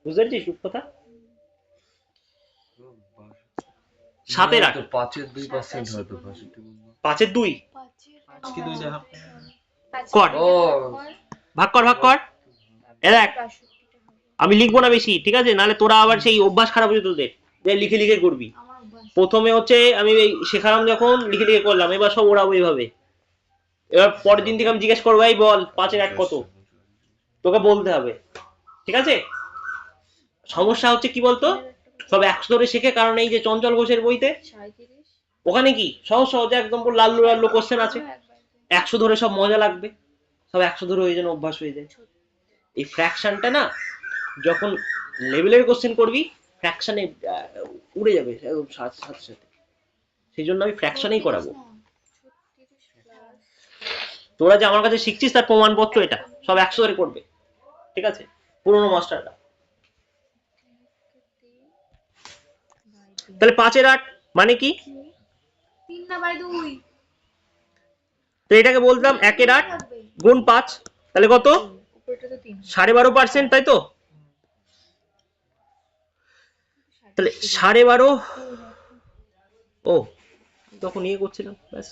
বুঝতে পেরেছিস কথা? 7 এর 8 5 এর 2% হয়তো 5 এর 2 আজকে 2 যা কর, ও ভাগ কর ভাগ কর, এ দেখ আমি লিখবো না বেশি, ঠিক আছে, নাহলে তোরা আবার সেই অভ্যাস খারাপ হয়ে তোদের যে লিখে লিখে করবি। আমার অভ্যাস প্রথমে হচ্ছে আমি এই শেখালাম যখন লিখে লিখে করলাম, এবার সব ওরাবো এইভাবে, এবার পরের দিন থেকে আমি জিজ্ঞেস করবো এই বল 5 এর 8 কত, তোকে বলতে হবে, ঠিক আছে। সমস্যা হচ্ছে কি বলতো, সব 100 ধরে শেখে, কারণ এই যে চঞ্চল ঘোষের বইতে 37 ওখানে কি সহজ সহজে একদম পুরো লাল্লু লাল্লু কোশ্চেন আছে, 100 ধরে সব মজা লাগবে, সব 100 ধরে হয়ে যেন অভ্যাস হয়ে যায়। এই ফ্র্যাকশনটা না যখন লেভেলের কোশ্চেন করবি ফ্র্যাকশনে উড়ে যাবে একদম সাথে সাথে, সেই জন্য আমি ফ্র্যাকশনেই করাবো। তোরা যে আমার কাছে শিখছিস তার প্রমাণপত্র এটা, সব 100 ধরে করবে, ঠিক আছে, পুরোনো মাস্টাররা। তাহলে 5 এর 8 মানে কি 3 না বাই 2 তো এটাকে বলতাম 1 এর 8 গুণ 5, তাহলে কত উপরেটা তো 3 12.5%, তাই তো? তাহলে 12.5, ও তখন করছিলাম ব্যাস,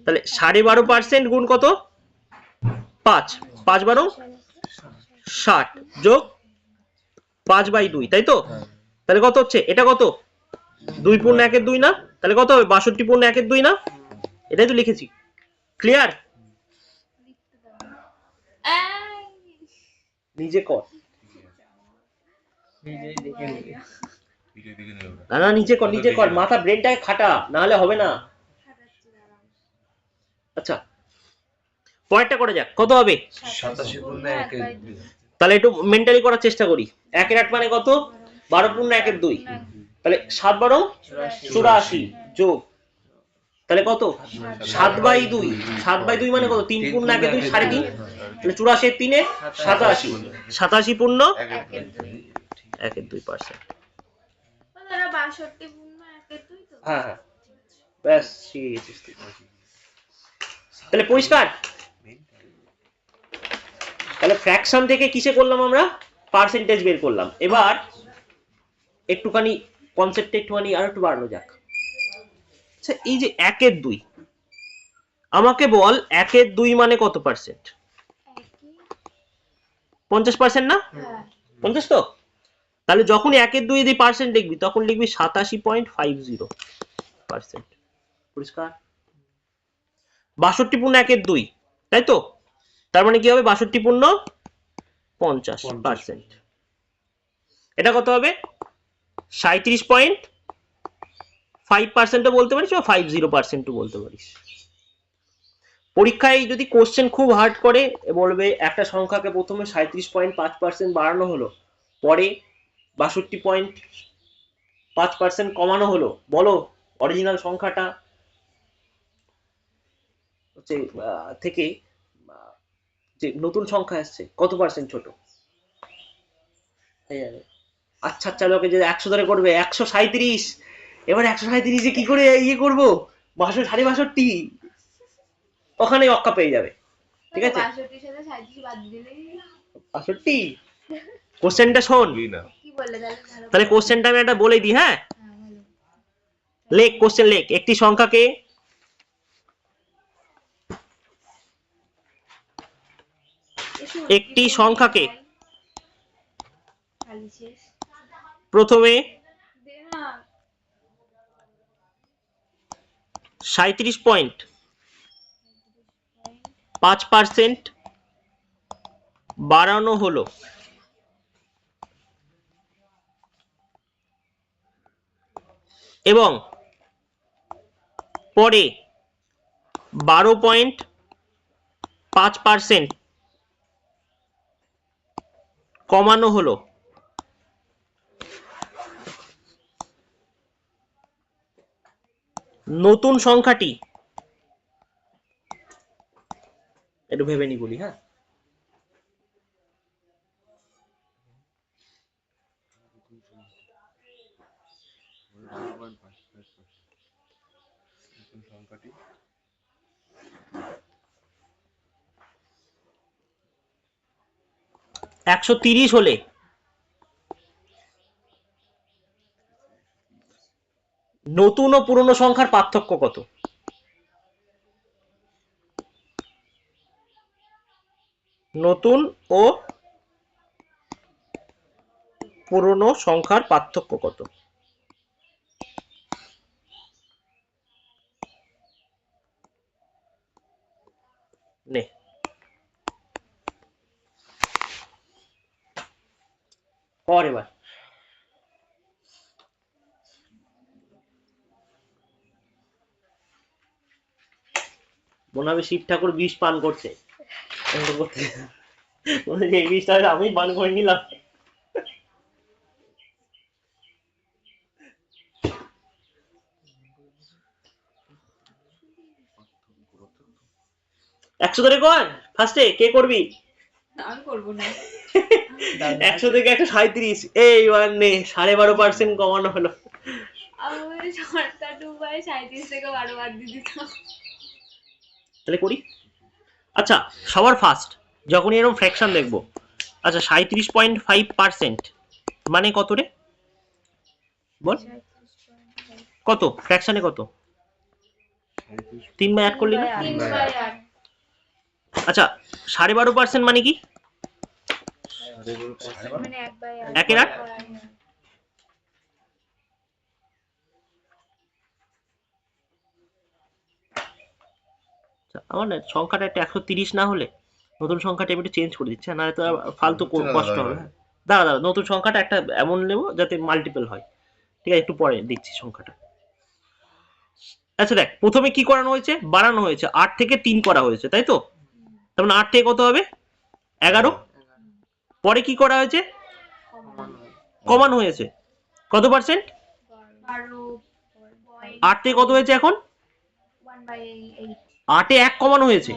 তাহলে 12.5% গুণ কত 5, 5 12 60 যোগ 5/2, তাই তো? তাহলে কত হচ্ছে এটা, কত 2 পূর্ণ 1 এর 2 না, তাহলে কত হবে 62 পূর্ণ 1 এর 2 না, এটাই তো লিখেছি, ক্লিয়ার? নিজে কর, নিজেই দেখে নিবি। ভিডিও দেখে নেবো না। না না নিজে কর, নিজে কর, মাথা ব্রেনটাকে খাটা, না হলে হবে না। আচ্ছা পরেরটা করে যাক, কত হবে 87 পূর্ণ 1 এর 2 তাহলে একটু মেন্টালি করার চেষ্টা করি। 1 এর 8 মানে কত 12 পূর্ণ 1 এর 2, তাহলে 7 12 84 যোগ, তাহলে কত 7/2, 7/2 মানে কত 3 পূর্ণ 1 এর 2 3.5, তাহলে 84 এর 3 এ 87, 87 পূর্ণ 1 এর 2%। ওরা 62 পূর্ণ 1 এর 2 তো হ্যাঁ হ্যাঁ ব্যাস শিখে গেছিস তুই। তাহলে পরিষ্কার, তাহলে ফ্র্যাকশন থেকে কিসে করলাম আমরা পার্সেন্টেজ বের করলাম। এবার একটুখানি কনসেপ্টে একটুখানি আর একটু বাড়ানো যাক। আচ্ছা এই যে 1 এর 2, আমাকে বল 1 এর 2 মানে কত পার্সেন্ট, 50% না? হ্যাঁ 50 তো? তাহলে যখন 1-এর 2 দিয়ে পার্সেন্ট লিখবি তখন লিখবি 87.50%। পরিষ্কার? 62 পূর্ণ 1-এর 2, তাই তো? তার মানে কি হবে 62 পূর্ণ 50%। এটা কত হবে? 37.5% বলতে পারিস বা 50% বলতে পারিস। পরীক্ষায় যদি কোশ্চেন খুব হার্ড করে বলবে একটা সংখ্যাকে প্রথমে 37.5% বাড়ানো হলো, পরে 62.5% কমানো হলো, বলো অরিজিনাল সংখ্যাটা হচ্ছে থেকে যে নতুন সংখ্যা আসছে কত পার্সেন্ট ছোট? আচ্ছা আচ্ছা, লোকে যে 100 ধরে করবে 137, এবার 137 কি করে ইয়ে করবো 62.5, ওখানে অক্কা পেয়ে যাবে। ঠিক আছে, 62 সাথে 37 বাদ দিলেই 65। কোশ্চেনটা শোন, না কি বললে তাহলে কোশ্চেনটা আমি একটা বলে দিই। হ্যাঁ, ভালো লেখ কোশ্চেন লেখ। একটি সংখ্যাকে একটি সংখ্যাকে খালি শেষ প্রথমে দে না 37.5% বাড়ানো হলো এবং পরে 12.5% কমানো হলো, নতুন সংখ্যাটি, একটু ভেবে নি বলি। হ্যাঁ, সংখ্যাটি 130 হলে নতুন ও পুরনো সংখ্যার পার্থক্য কত? নতুন ও পুরনো সংখ্যার পার্থক্য কত? নে কর এবার। মনে হবে শিব ঠাকুর বিষ পান করছে, এই বিষটা আমি পান করে নিলাম। একশো ধরে কর ফার্স্টে, কে করবি? আমি করব না 100 থেকে 137, এইবার নে 12.5% কমানো হলো। আমি শর্টকাট উপায়ে 37 থেকে 12 বাদ দিয়ে দিতাম। তাহলে করি। আচ্ছা, সবার ফার্স্ট যখনই এরকম ফ্র্যাকশন দেখবো, আচ্ছা 37.5% মানে কত রে? বল কত ফ্র্যাকশনে, কত? 3/8 করলি না? 3/8 আচ্ছা 12.5% মানে কি? মানে 1/8 1-এর 8? আমার না সংখ্যাটা একটা 130 না হলে নতুন সংখ্যাটা একটু চেঞ্জ করে দিচ্ছে, না তো ফালতু কষ্ট হবে। দাঁড়া দাঁড়া, নতুন সংখ্যাটা একটা এমন নেবো যাতে মাল্টিপল হয়। ঠিক আছে, একটু পরে দিচ্ছি সংখ্যাটা। আচ্ছা দেখ, প্রথমে কি করানো হয়েছে? বাড়ানো হয়েছে, 8 থেকে 3 করা হয়েছে, তাই তো? তার মানে 8 থেকে কত হবে? 11। পরে কি করা হয়েছে? কমানো হয়েছে। কত পার্সেন্ট? 8 থেকে কত হয়েছে এখন? 1/8 8-এ 1 কমানো হয়েছে,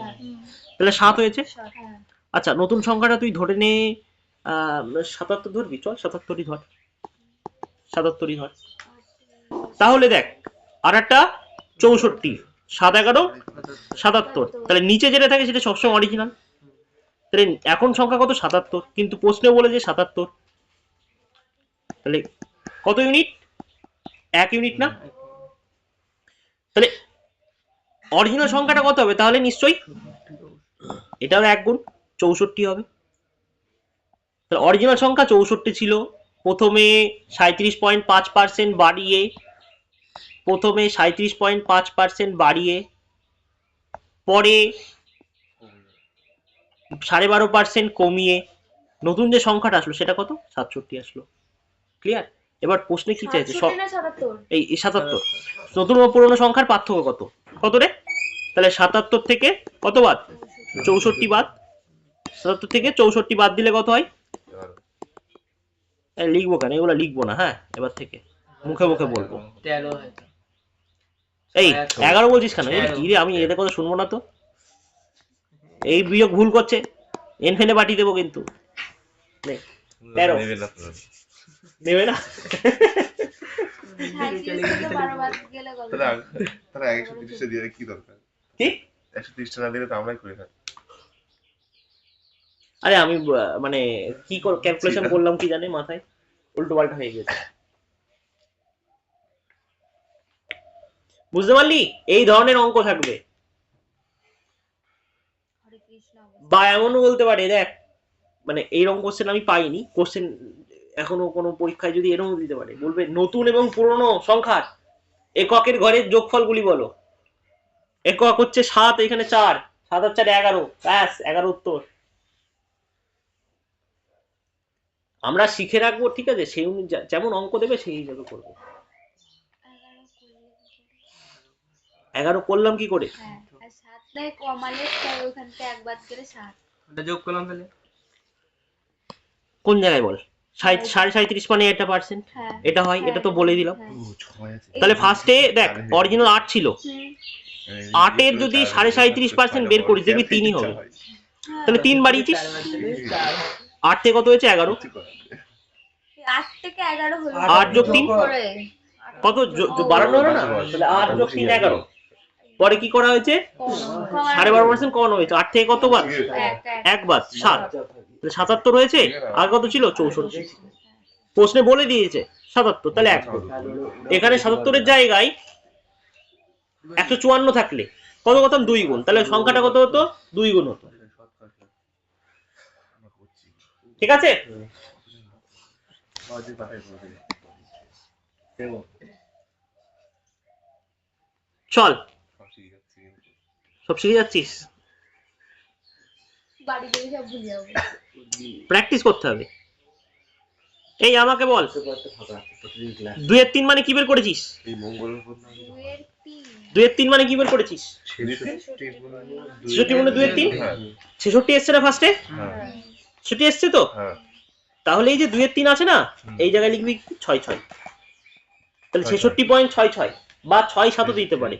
তাহলে 7 হয়েছে। আচ্ছা, নতুন সংখ্যাটা তুই ধরে নে 77 ধরবি, চল 77ই ধর, 77ই ধর। তাহলে দেখ আর একটা 64, 7-11 77, তাহলে নিচে যেটা থাকে সেটা সবসময় অরিজিনাল। তাহলে এখন সংখ্যা কত? 77, কিন্তু প্রশ্নে বলেছে 77, তাহলে কত ইউনিট? 1 ইউনিট না? তাহলে অরিজিনাল সংখ্যাটা কত হবে? তাহলে নিশ্চয়ই এটাও 1 গুণ 64 হবে। তাহলে অরিজিনাল সংখ্যা 64 ছিল, প্রথমে 37.5% বাড়িয়ে, পরে 12.5% কমিয়ে নতুন যে সংখ্যাটা আসলো সেটা কত? 67 আসলো। ক্লিয়ার? এবার প্রশ্নে কি চাইছে? 67 না 77? এই 77। নতুন ও পুরনো সংখ্যার পার্থক্য কত? কত রে? তাহলে 77 থেকে কত বাদ? 64 বাদ। 77 থেকে 64 বাদ দিলে কত হয়? লিখবো কেন? এগুলো লিখবো না, হ্যাঁ, এবার থেকে মুখে মুখে বলবো। 13 হয়তো। এই 11 বলছিস কেন? এই কি রে, আমি এদের কথা শুনবো না তো। এই বিয়োগ ভুল করছে, এনফেনে বাটি দেবো কিন্তু। নে, 13 নেবে না তো। নেবে না। 37 থেকে 12 বাদ গেলে কত? তাহলে 130টা দিয়ে কি দরকার? কি? 130টা না দিলে তো আমরাই করে থাকি। আরে আমি মানে কি ক্যালকুলেশন করলাম কি জানি, মাথায় উল্টো পাল্টা হয়ে গেছে। বুঝতে পারলি? এই ধরনের অঙ্ক থাকবে, হরে কৃষ্ণ। বা এমনও বলতে পারে, দেখ মানে এইরকম কোশ্চেন আমি পাইনি, কোশ্চেন এখনো কোনো পরীক্ষায় যদি এরকম দিতে পারে, বলবে নতুন এবং পুরনো সংখ্যার এককের ঘরের যোগফলগুলি বলো। একক হচ্ছে 7, এখানে 4, 7 আর 4 11, ব্যাস 11 উত্তর। আমরা শিখে রাখবো, ঠিক আছে, সেই যেমন অঙ্ক দেবে সেই হিসাবে করবো। 11 করলাম কি করে? হ্যাঁ, আর 7 নাই কমালে তাই ওখান থেকে এক বাদ গেলে 7। ওটা যোগ করলাম তাহলে। কোন জায়গায় বল? 37.5 মানে এটা পার্সেন্ট, হ্যাঁ, এটা হয়, এটা তো বলে দিলাম। হ্যাঁ। ও 6 আছে। তাহলে ফার্স্টে দেখ অরিজিনাল 8 ছিল, 8 এর যদি 37.5% বের করিস দেখবি 3ই হবে। তাহলে 3 বাড়িয়েছিস, 8 থেকে কত হয়েছে? 11। 8 থেকে 11 হলো। 8 যোগ 3 করে কত? বাড়ানো হলো না? তাহলে 8 যোগ 3 11। পরে কি করা হয়েছে? 12.5% কমানো হয়েছে। 8 থেকে কত বাদ? এক বাদ, 7। তাহলে 77 হয়েছে, আর কত ছিল? 64। প্রশ্নে বলে দিয়েছে 77, তাহলে 1 করো। এখানে 77 এর জায়গায় 154 থাকলে কত করতাম? 2 গুণ, তাহলে সংখ্যাটা কত হতো? 2 গুণ হতো। ঠিক আছে? চল, সব শিখে যাচ্ছিস, বাড়ি গিয়ে সব ভুলে যাবো। প্র্যাকটিস করতে হবে। এই আমাকে বল, 2 এর 3 মানে কি বের করেছিস? এই মঙ্গলের পর 2 এর 3 মানে কি বের করেছিস? 66 গুণে 2 এর 3, 66 এসছে না ফার্স্টে? 66 এসছে তো? হ্যাঁ। তাহলে এই যে 2 এর 3 আছে না, এই জায়গায় লিখবি 6 তাহলে 66.66 বা 6-7 দিতে পারে।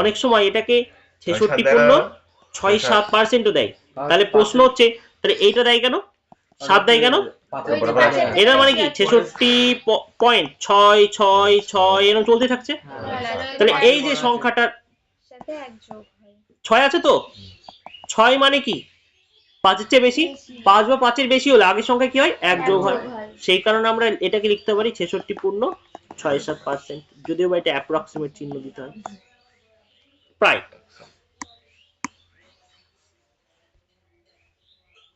অনেক সময় এটাকে 66 পূর্ণ 6-7% দেয়। তাহলে প্রশ্ন হচ্ছে, তাহলে এইটা দেয় কেন? 7 দেয় কেন? এটা মানে কি 66.666 এরকম চলতে থাকছে। তাহলে এই যে সংখ্যাটার সাথে এক যোগ হয়। 6 আছে তো, 6 মানে কি 5 এর চেয়ে বেশি, 5 বা 5 এর বেশি হলে আগের সংখ্যা কি হয়? 1 যোগ হয়। সেই কারণে আমরা এটাকে লিখতে পারি 66 পূর্ণ 6-7%, যদিও বা এটা অ্যাপ্রক্সিমেট চিহ্ন দিতে হয়, প্রায়।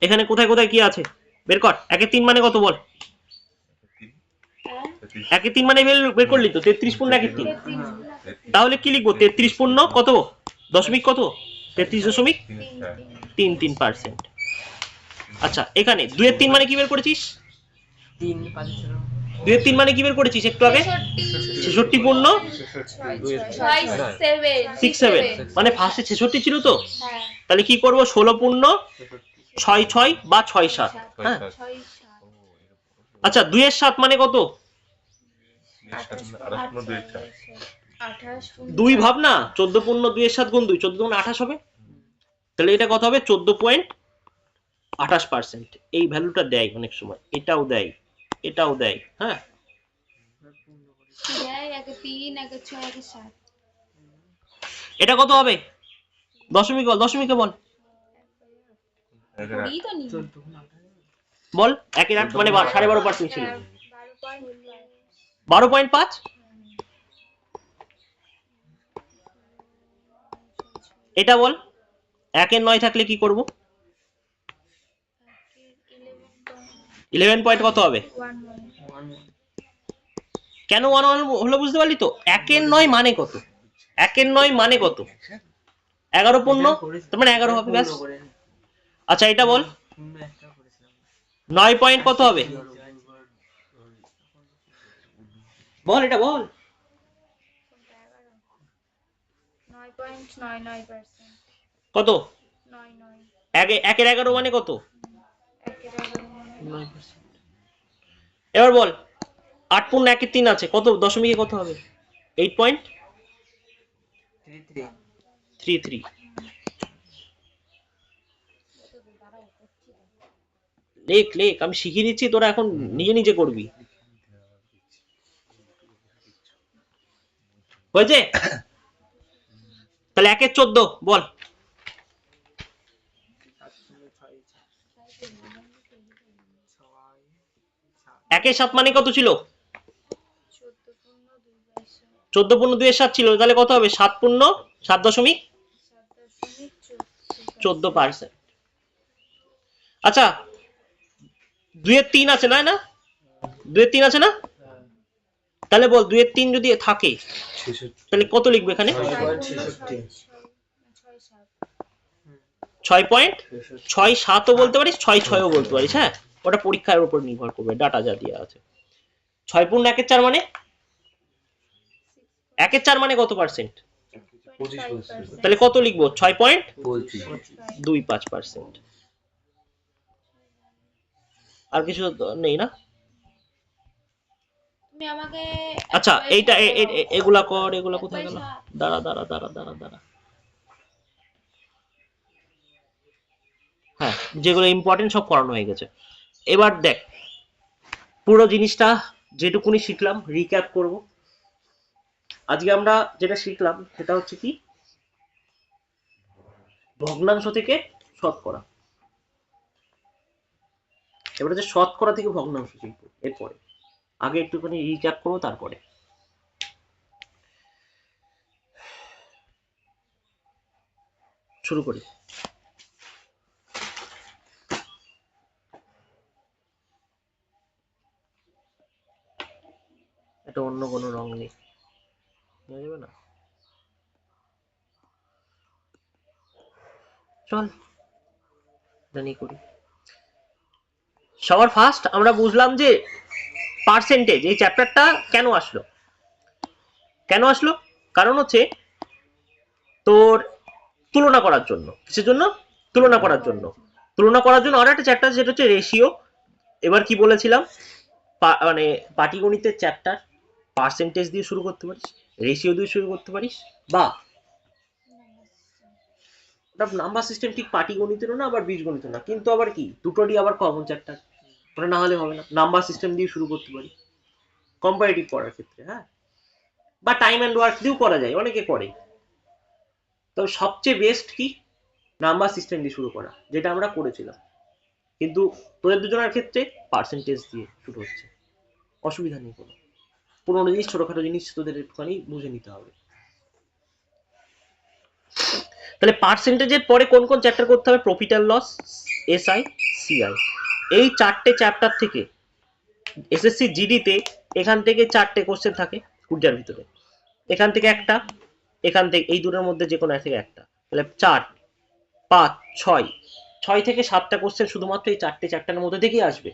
এখানে কোথায় কোথায় কি আছে বের কর। 1 এর 3 মানে কত বল? 1 এর 3 মানে বের করলি তো, 33 পূর্ণ 1 এর 3। তাহলে কি লিখবো? 33 পূর্ণ কত? দশমিক কত? 33.33%। আচ্ছা, এখানে 2 এর 3 মানে কি বের করেছিস? 3 5 ছিল। 2 এর 3 মানে কি বের করেছিস একটু আগে? 66 পূর্ণ 67, মানে ফার্স্টে 66 ছিল তো, তাহলে কি করব? 16 পূর্ণ 66 বা 67। হ্যাঁ, আচ্ছা 2 এর 7 মানে কত? 2 ভাব না, 14 পূর্ণ 2 এর 7 গুণ 2, 14 গুণ 28 হবে। তাহলে এটা কত হবে? 14.28%। এই ভ্যালুটা দেয় অনেক সময়, এটাও দেয়, এটাও দেয়। হ্যাঁ, এটা কত হবে? দশমিকে বল বল। 1 এর 8 মানে 12.5% ছিল, 12.5। এটা বল, 1 এর 9 থাকলে কি করব? 11 পয়েন্ট কত হবে? 1 কেন 1 হলো বুঝতে পারলি তো? একের নয় মানে কত? একের নয় মানে কত? 11 পূর্ণ, তার মানে 11 হবে ব্যাস। আচ্ছা এটা বল, 9 পয়েন্ট কত হবে? বল এটা বল। 9.99%। কত? 9 একের 11 মানে কত? একের 11 মানে এবার বল 8 পূর্ণ 1 এর 3 আছে, কত দশমিকে কত হবে? 8.33। লেখ লেখ, আমি শিখিয়ে দিচ্ছি, তোরা এখন নিজে নিজে করবি। হয়েছে? তাহলে 1 এর 14 বল। 1 এর 7 মানে কত ছিল? 14 পূর্ণ 2 এর 7 ছিল, তাহলে কত হবে? 7 পূর্ণ 7.14%। আচ্ছা 2 এর 3 আছে না? না 2 এর 3 আছে না? তাহলে বল 2 এর 3 যদি থাকে তাহলে কত লিখবে এখানে? 6.67ও বলতে পারিস, 6.6ও বলতে পারিস। হ্যাঁ, ওটা পরীক্ষার উপর নির্ভর করবে, ডাটা যা দেওয়া আছে। 6 পূর্ণ 1 এর 4 মানে 1 এর 4 মানে কত পার্সেন্ট? 25%। তাহলে কত লিখবো? 6.25%। আর কিছু নেই না? তুমি আমাকে আচ্ছা এইটা এগুলা কর, এগুলা কোথায় গেল? দাঁড়া দাঁড়া দাঁড়া দাঁড়া দাঁড়া। হ্যাঁ, যেগুলো ইম্পর্টেন্ট সব করানো হয়ে গেছে। এবার দেখ পুরো জিনিসটা যেটুকুনি শিখলাম রিক্যাপ করব। আজকে আমরা যেটা শিখলাম সেটা হচ্ছে কি, ভগ্নাংশ থেকে শতকরা। এবারে যে শতকরা থেকে ভগ্নাংশ শিখবো এরপরে। আগে একটুখানি রিক্যাপ করবো তারপরে। শুরু করি। এটা অন্য কোনো রং নেই, যাবে না। চল জানি করি। সবার ফার্স্ট আমরা বুঝলাম যে পার্সেন্টেজ এই চ্যাপ্টারটা কেন আসলো। কেন আসলো? কারণ হচ্ছে তোর তুলনা করার জন্য। কিসের জন্য? তুলনা করার জন্য। তুলনা করার জন্য আর একটা চ্যাপ্টার যেটা হচ্ছে রেশিও। এবার কি বলেছিলাম, মানে পাটিগণিতের চ্যাপ্টার পার্সেন্টেজ দিয়ে শুরু করতে পারিস, রেশিও দিয়ে শুরু করতে পারিস, বা ওটা নাম্বার সিস্টেম ঠিক পাটিগণিতেরও না আবার বীজগণিত না, কিন্তু আবার কি দুটোরই আবার কমন চ্যাপ্টার, ওটা না হলে হবে না। নাম্বার সিস্টেম দিয়ে শুরু করতে পারি কম্পারেটিভ পড়ার ক্ষেত্রে। হ্যাঁ, বা টাইম অ্যান্ড ওয়ার্ক দিয়েও করা যায়, অনেকে করে। তবে সবচেয়ে বেস্ট কি নাম্বার সিস্টেম দিয়ে শুরু করা, যেটা আমরা করেছিলাম। কিন্তু তোদের দুজনের ক্ষেত্রে পার্সেন্টেজ দিয়ে শুরু হচ্ছে, অসুবিধা নেই কোনো। পুরোনো জিনিস ছোটখাটো জিনিস তোদের একটুখানি বুঝে নিতে হবে। তাহলে পার্সেন্টেজের পরে কোন কোন চ্যাপ্টার করতে হবে? Profit and loss, SI, CI. এই চারটে চ্যাপ্টার থেকে এসএসসি জিডিতে এখান থেকে 4টে কোশ্চেন থাকে কুড়িটার ভিতরে। এখান থেকে একটা, এখান থেকে, এই দুটোর মধ্যে যে কোনো থেকে একটা। তাহলে 4, 5, 6 থেকে 7টা কোশ্চেন শুধুমাত্র এই 4টে চ্যাপ্টারের মধ্যে থেকেই আসবে।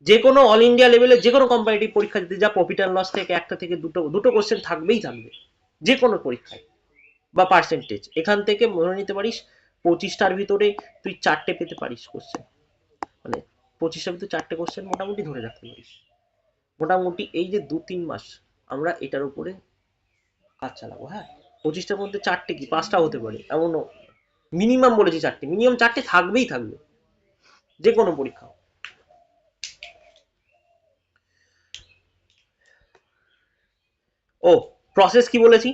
যে কোনো অল ইন্ডিয়া লেভেলে যে কোনো কম্পারেটিভ পরীক্ষা দিতে যা প্রফিট অ্যান্ড লস থেকে একটা থেকে দুটো কোশ্চেন থাকবেই থাকবে যে কোনো পরীক্ষায়। বা পার্সেন্টেজ এখান থেকে মনে নিতে পারিস 25টার ভিতরে তুই 4টে পেতে পারিস কোশ্চেন, মানে 25টার ভিতরে 4টে কোশ্চেন মোটামুটি ধরে রাখতে পারিস। মোটামুটি এই যে 2-3 মাস আমরা এটার উপরে কাজ চালাবো। হ্যাঁ, 25টার মধ্যে 4টে কি 5টা হতে পারে এমনও, মিনিমাম বলেছি 4টে, মিনিমাম 4টে থাকবেই থাকবে যে কোনো পরীক্ষা। ও প্রসেস কি বলেছি,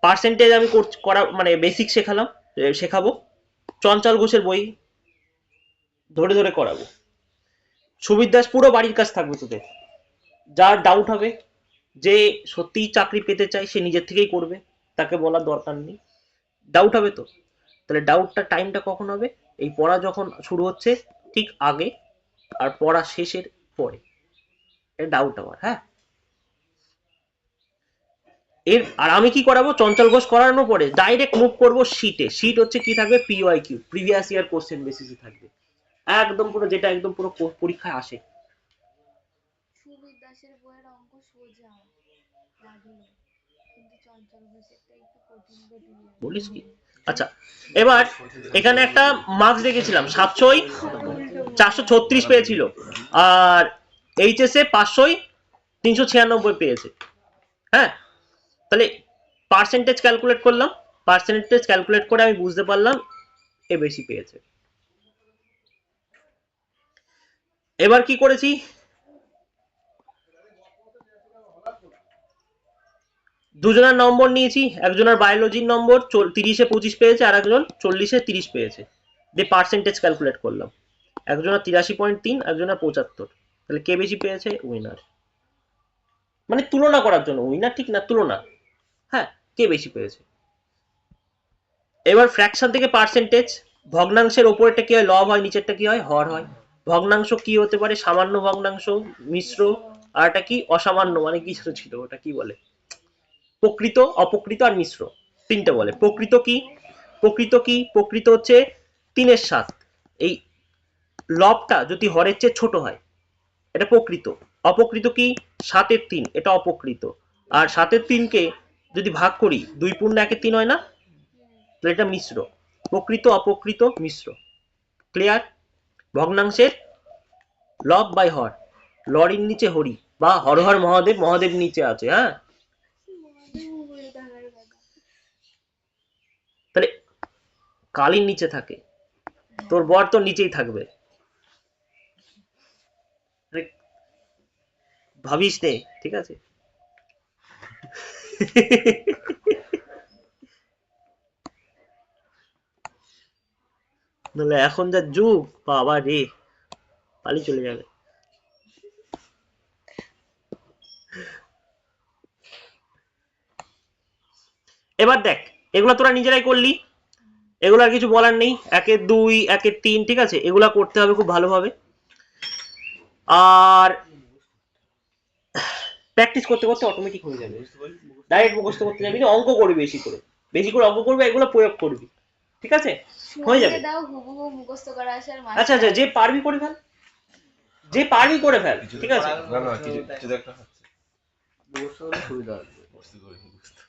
পার্সেন্টেজ আমি করা মানে বেসিক শেখাবো। চঞ্চল ঘোষের বই ধরে ধরে করাবো। সুবির দাস পুরো বাড়ির কাজ থাকবে তোদের। যার ডাউট হবে, যে সত্যিই চাকরি পেতে চায় সে নিজের থেকেই করবে, তাকে বলার দরকার নেই। ডাউট হবে তো, তাহলে ডাউটটা টাইমটা কখন হবে? এই পড়া যখন শুরু হচ্ছে ঠিক আগে আর পড়া শেষের পরে, এটা ডাউট আমার। হ্যাঁ, আর আমি কি করাবো, চঞ্চল ঘোষ করানোর পরে ডাইরেক্ট মুভ করবো শীটে। শীট হচ্ছে কি থাকবে, পিওয়াইকিউ, প্রিভিয়াস ইয়ার কোশ্চেন বেসিসে থাকবে, একদম পুরো যেটা একদম পুরো পরীক্ষায় আসে। সুমিত দাসের বইয়ের অঙ্ক সোজা লাগলো, কিন্তু চঞ্চল ঘোষেরটা একটু কঠিন কঠিন লাগে। বলিস কি? আচ্ছা, এবার এখানে একটা মার্কস দেখেছিলাম 700 436 পেয়েছিল, আর এইচএস এ 500 396 পেয়েছে। হ্যাঁ, তাহলে পার্সেন্টেজ ক্যালকুলেট করলাম, পার্সেন্টেজ ক্যালকুলেট করে আমি বুঝতে পারলাম এ বেশি পেয়েছে। এবার কি করেছি, দুজনের নম্বর নিয়েছি, একজনের বায়োলজির নম্বর 30-এ 25 পেয়েছে, আর একজন 40-এ 30 পেয়েছে, দিয়ে পার্সেন্টেজ ক্যালকুলেট করলাম, একজনের 83.3, একজনের 75, তাহলে কে বেশি পেয়েছে, উইনার। মানে তুলনা করার জন্য, উইনার ঠিক না, তুলনা, হ্যাঁ, কে বেশি পেয়েছে। এবার ফ্র্যাকশন থেকে পার্সেন্টেজ, ভগ্নাংশের ওপরেরটা কি হয়, লব হয়, নিচেরটা কি হয়, হর হয়। ভগ্নাংশ কি হতে পারে, সামান্য ভগ্নাংশ, মিশ্র, আর এটা কি অসামান্য, মানে কি ছিল ওটা কি বলে, প্রকৃত, অপকৃত আর মিশ্র, তিনটে বলে। প্রকৃত কি, প্রকৃত কি, প্রকৃত হচ্ছে 3-এর 7, এই লবটা যদি হরের চেয়ে ছোট হয় এটা প্রকৃত। অপকৃত কি, 7-এর 3, এটা অপকৃত। আর 7-এর 3-কে যদি ভাগ করি 2 পূর্ণ 1-এর 3 হয় না, তাহলে এটা মিশ্র। প্রকৃত, অপকৃত, মিশ্র। ক্লিয়ার? ভগ্নাংশের লব বাই হর, লরির নিচে হরি, বা হর হর মহাদেব, মহাদেব নিচে আছে। হ্যাঁ, তাহলে কালির নিচে থাকে, তোর বর তো নিচেই থাকবে, ভাবিস নে, ঠিক আছে? নাহলে এখন যা যুগ, বাবা রে, পালিয়ে চলে যাবে। এবার দেখ, এগুলা তোরা নিজেরাই করলি, এগুলো আর কিছু বলার নেই, 1-এর 2, 1-এর 3, ঠিক আছে, এগুলা করতে হবে খুব ভালোভাবে। আর প্র্যাকটিস করতে করতে অটোমেটিক হয়ে যাবে, ডাইরেক্ট মুখস্থ করতে যাবি না, অঙ্ক করবি বেশি করে, বেশি করে অঙ্ক করবি, এগুলো প্রয়োগ করবি, ঠিক আছে, হয়ে যাবে। দাও হুবহু মুখস্থ করা আসার মাস্টার। আচ্ছা আচ্ছা, যে পারবি করে ফেল, যে পারবি করে ফেল, ঠিক আছে। না না, কিছু একটা হচ্ছে। মুখস্থ করলে সুবিধা হবে। বুঝতে করি, বুঝতে।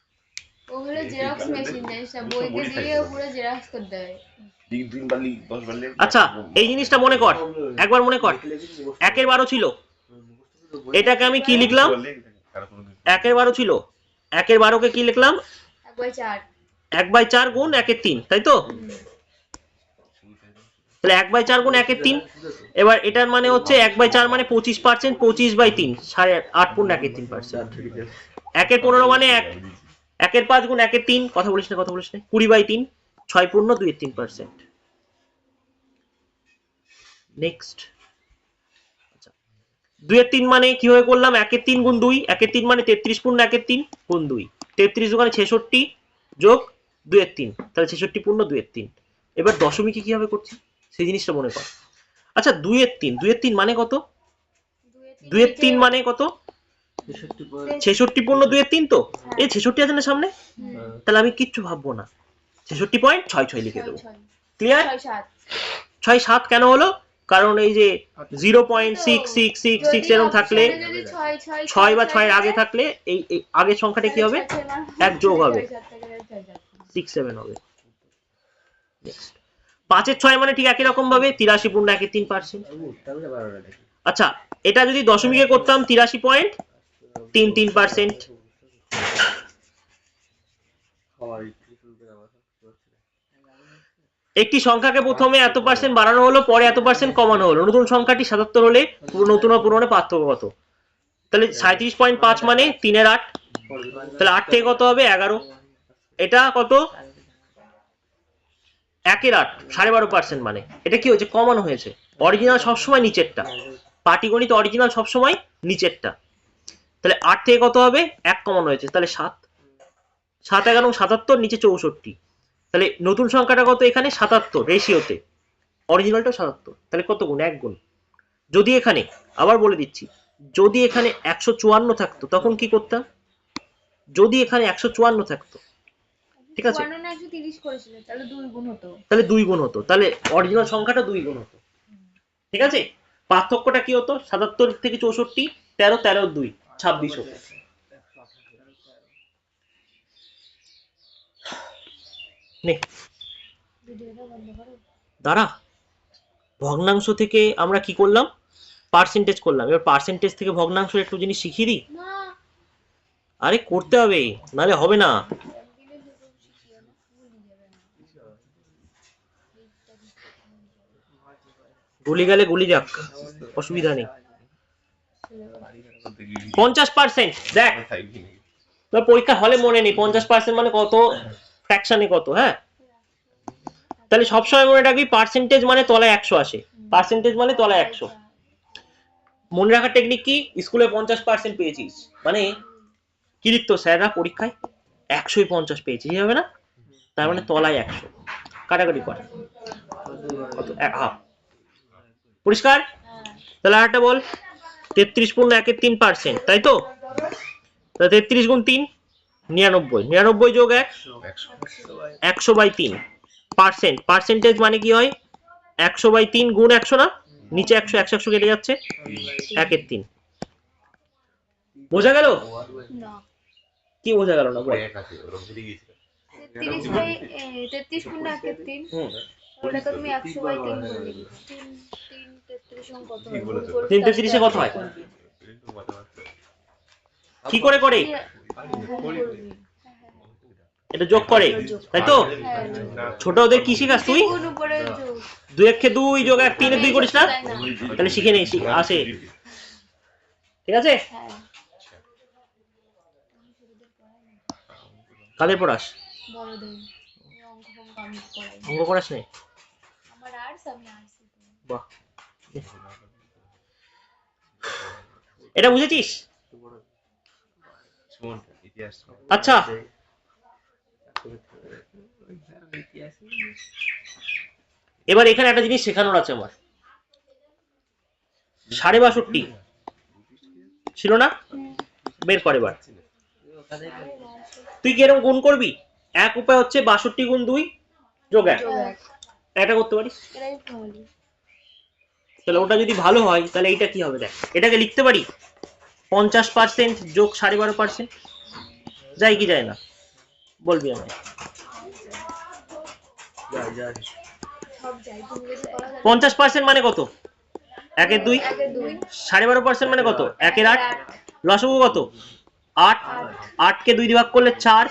ওগুলো জেরক্স মেশিন, জানিস না, বইতে দিয়ে পুরো জেরক্স করতে হবে। 3 বারলি 10 বারলি। আচ্ছা, এই জিনিসটা মনে কর, একবার মনে কর, 1-এর 12 ছিল, এটাকে আমি কি লিখলাম, 1-এর 12 ছিল, 1-এর 12-কে কি লিখলাম, 1/4, 1/4 গুণ 1-এর 3, তাই তো? তাহলে 1/4 গুণ 1-এর 3, এবার এটার মানে হচ্ছে 1/4 মানে 25%, 25/3, 8.5 পূর্ণ 1-এর 3%। 1-এর 15 মানে 1-এর 5 গুণ 1-এর 3, কথা বলিস না, কথা বলিস না, 20/3, 6 পূর্ণ 2-এর 3%। নেক্সট, আচ্ছা, 2-এর 3 মানে কিভাবে করলাম, 1-এর 3 গুণ 2, 1-এর 3 মানে 33 পূর্ণ 1-এর 3 গুণ 2, 33 ওখানে 66 যোগ 2-এর 3, তাহলে 66 পূর্ণ 2-এর 3। এবার দশমিকে কিভাবে করছি সেই জিনিসটা মনে কর। আচ্ছা, 2-এর 3, 2-এর 3 মানে কত, 2-এর 3 মানে কত, 66 পূর্ণ 2-এর 3, তো এই 66 আছে না সামনে, তাহলে আমি কিচ্ছু ভাববো না, 66.66 লিখে দেবো। ক্লিয়ার? 6-7 কেন হলো, কারণ এই যে 0.6666 এরকম থাকলে, 6 বা 6-এর আগে থাকলে এই আগের সংখ্যাটা কি হবে, 1 যোগ হবে, 67 হবে। নেক্সট, 5-এর 6 মানে ঠিক একই রকম ভাবে 83 পূর্ণ 1-এর 3%। আচ্ছা, এটা যদি দশমিকে করতাম 83.33%। একটি সংখ্যাকে প্রথমে এত পার্সেন্ট বাড়ানো হলো, পরে এত পার্সেন্ট কমানো হলো, নতুন সংখ্যাটি 77 হলে নতুন ও পুরনো পার্থক্য কত, তাহলে 37.5 মানে 3-এর 8, তাহলে 8 থেকে কত হবে, 11, এটা কত, 1-এর 8, 12.5%, মানে এটা কি হয়েছে, কমানো হয়েছে। অরিজিনাল সবসময় নিচেরটা, পাটিগণিত অরিজিনাল সবসময় নিচেরটা, তাহলে 8 থেকে কত হবে, 1 কমানো হয়েছে, তাহলে 7, 7 11 77, নিচে 64, তাহলে নতুন সংখ্যাটা কত, এখানে 77 রেশিওতে, অরিজিনালটা 77, তাহলে কত গুণ, 1 গুণ, যদি এখানে, আবার বলে দিচ্ছি, যদি এখানে 154 থাকতো তখন কি করতাম? যদি এখানে 154 থাকতো, ঠিক আছে, 54 না 130 করেছিল, তাহলে 2 গুণ হতো। তাহলে 2 গুণ হতো, তাহলে অরিজিনাল সংখ্যাটা 2 গুণ হতো। ঠিক আছে, পার্থক্যটা কি হতো? 77 থেকে 64, 13 13 2 26 হতো। নে ভিডিওটা বন্ধ করো। দাঁড়া, ভগ্নাংশ থেকে আমরা কি করলাম? পার্সেন্টেজ করলাম। এবার পার্সেন্টেজ থেকে ভগ্নাংশের একটু জিনিস শিখিয়ে দিই। না আরে করতে হবে, নাহলে হবে না। একদিনে দুটো শিখিও না, ভুলে যাবে না। এইটা দিতে গুলি গেলে গুলি যাক, অসুবিধা নেই। 50%, দেখ তোর পরীক্ষা হলে মনে নেই 50% মানে কত, ফ্র্যাকশনে কত। হ্যাঁ, তাহলে সবসময় মনে রাখবি পার্সেন্টেজ মানে তলায় 100 আসে, পার্সেন্টেজ মানে তলায় 100। মনে রাখার টেকনিক কি? স্কুলে 50% পেয়েছিস মানে কি লিখতো স্যাররা পরীক্ষায়? 150 পেয়েছিস, হবে না? তার মানে তলায় 100। কাটাকাটি কর, কত? হাফ। পরিষ্কার? তাহলে আরেকটা বল, 33 পূর্ণ 1 3%, তাই তো? তাহলে 33 গুণ 3 99, 99 যোগ 1 100/3 পার্সেন্ট। পার্সেন্টেজ মানে কি হয়? 100/3 গুণ 100 না, নিচে 100 100 100 কেটে যাচ্ছে, 1/3। বোঝা গেল? না কি বোঝা গেল না বল? 33 গুণ 1/3, ওটাকে তুমি 100/3 করবে। 3 3 33 সমান কত হয়? গুণ করবি, 3 33 এ কত হয়? কি করে করে? গুণ করবি। এটা যোগ করে, তাই তো? ছোট ওদের কি শিখাস তুই? গুণ উপরে যোগ। 2 1 2 যোগ 1 3 2 করিস না? তাহলে শিখে নেই, আসে। ঠিক আছে? হ্যাঁ কাদের পড়াস? বড়দের। অঙ্ক ফঙ্ক আমি করাই। অঙ্ক করাস নেই? আমার আর্টস, আমি আর্টস। বাহ, এটা বুঝেছিস? আচ্ছা, এবার এখানে একটা জিনিস শেখানোর আছে আমার। 62.5 ছিল না? বের করে এবার। তুই কি এরকম গুণ করবি? এক উপায় হচ্ছে 62 গুণ 2 যোগ 1, এটা করতে পারিস। এটাই ভালো। তাহলে ওটা যদি ভালো হয় তাহলে এইটা কি হবে দেখ, এটাকে লিখতে পারি 50% যোগ 12.5%। যায় কি যায় না বলবি আমায়? সব যাই, তুমি যদি করা যায়। 50% মানে কত? 1 এর 2, 1 এর 2, 12.5% মানে কত? 1 এর 8, লসাগু কত? 8, 8 কে 2 দিয়ে ভাগ করলে 4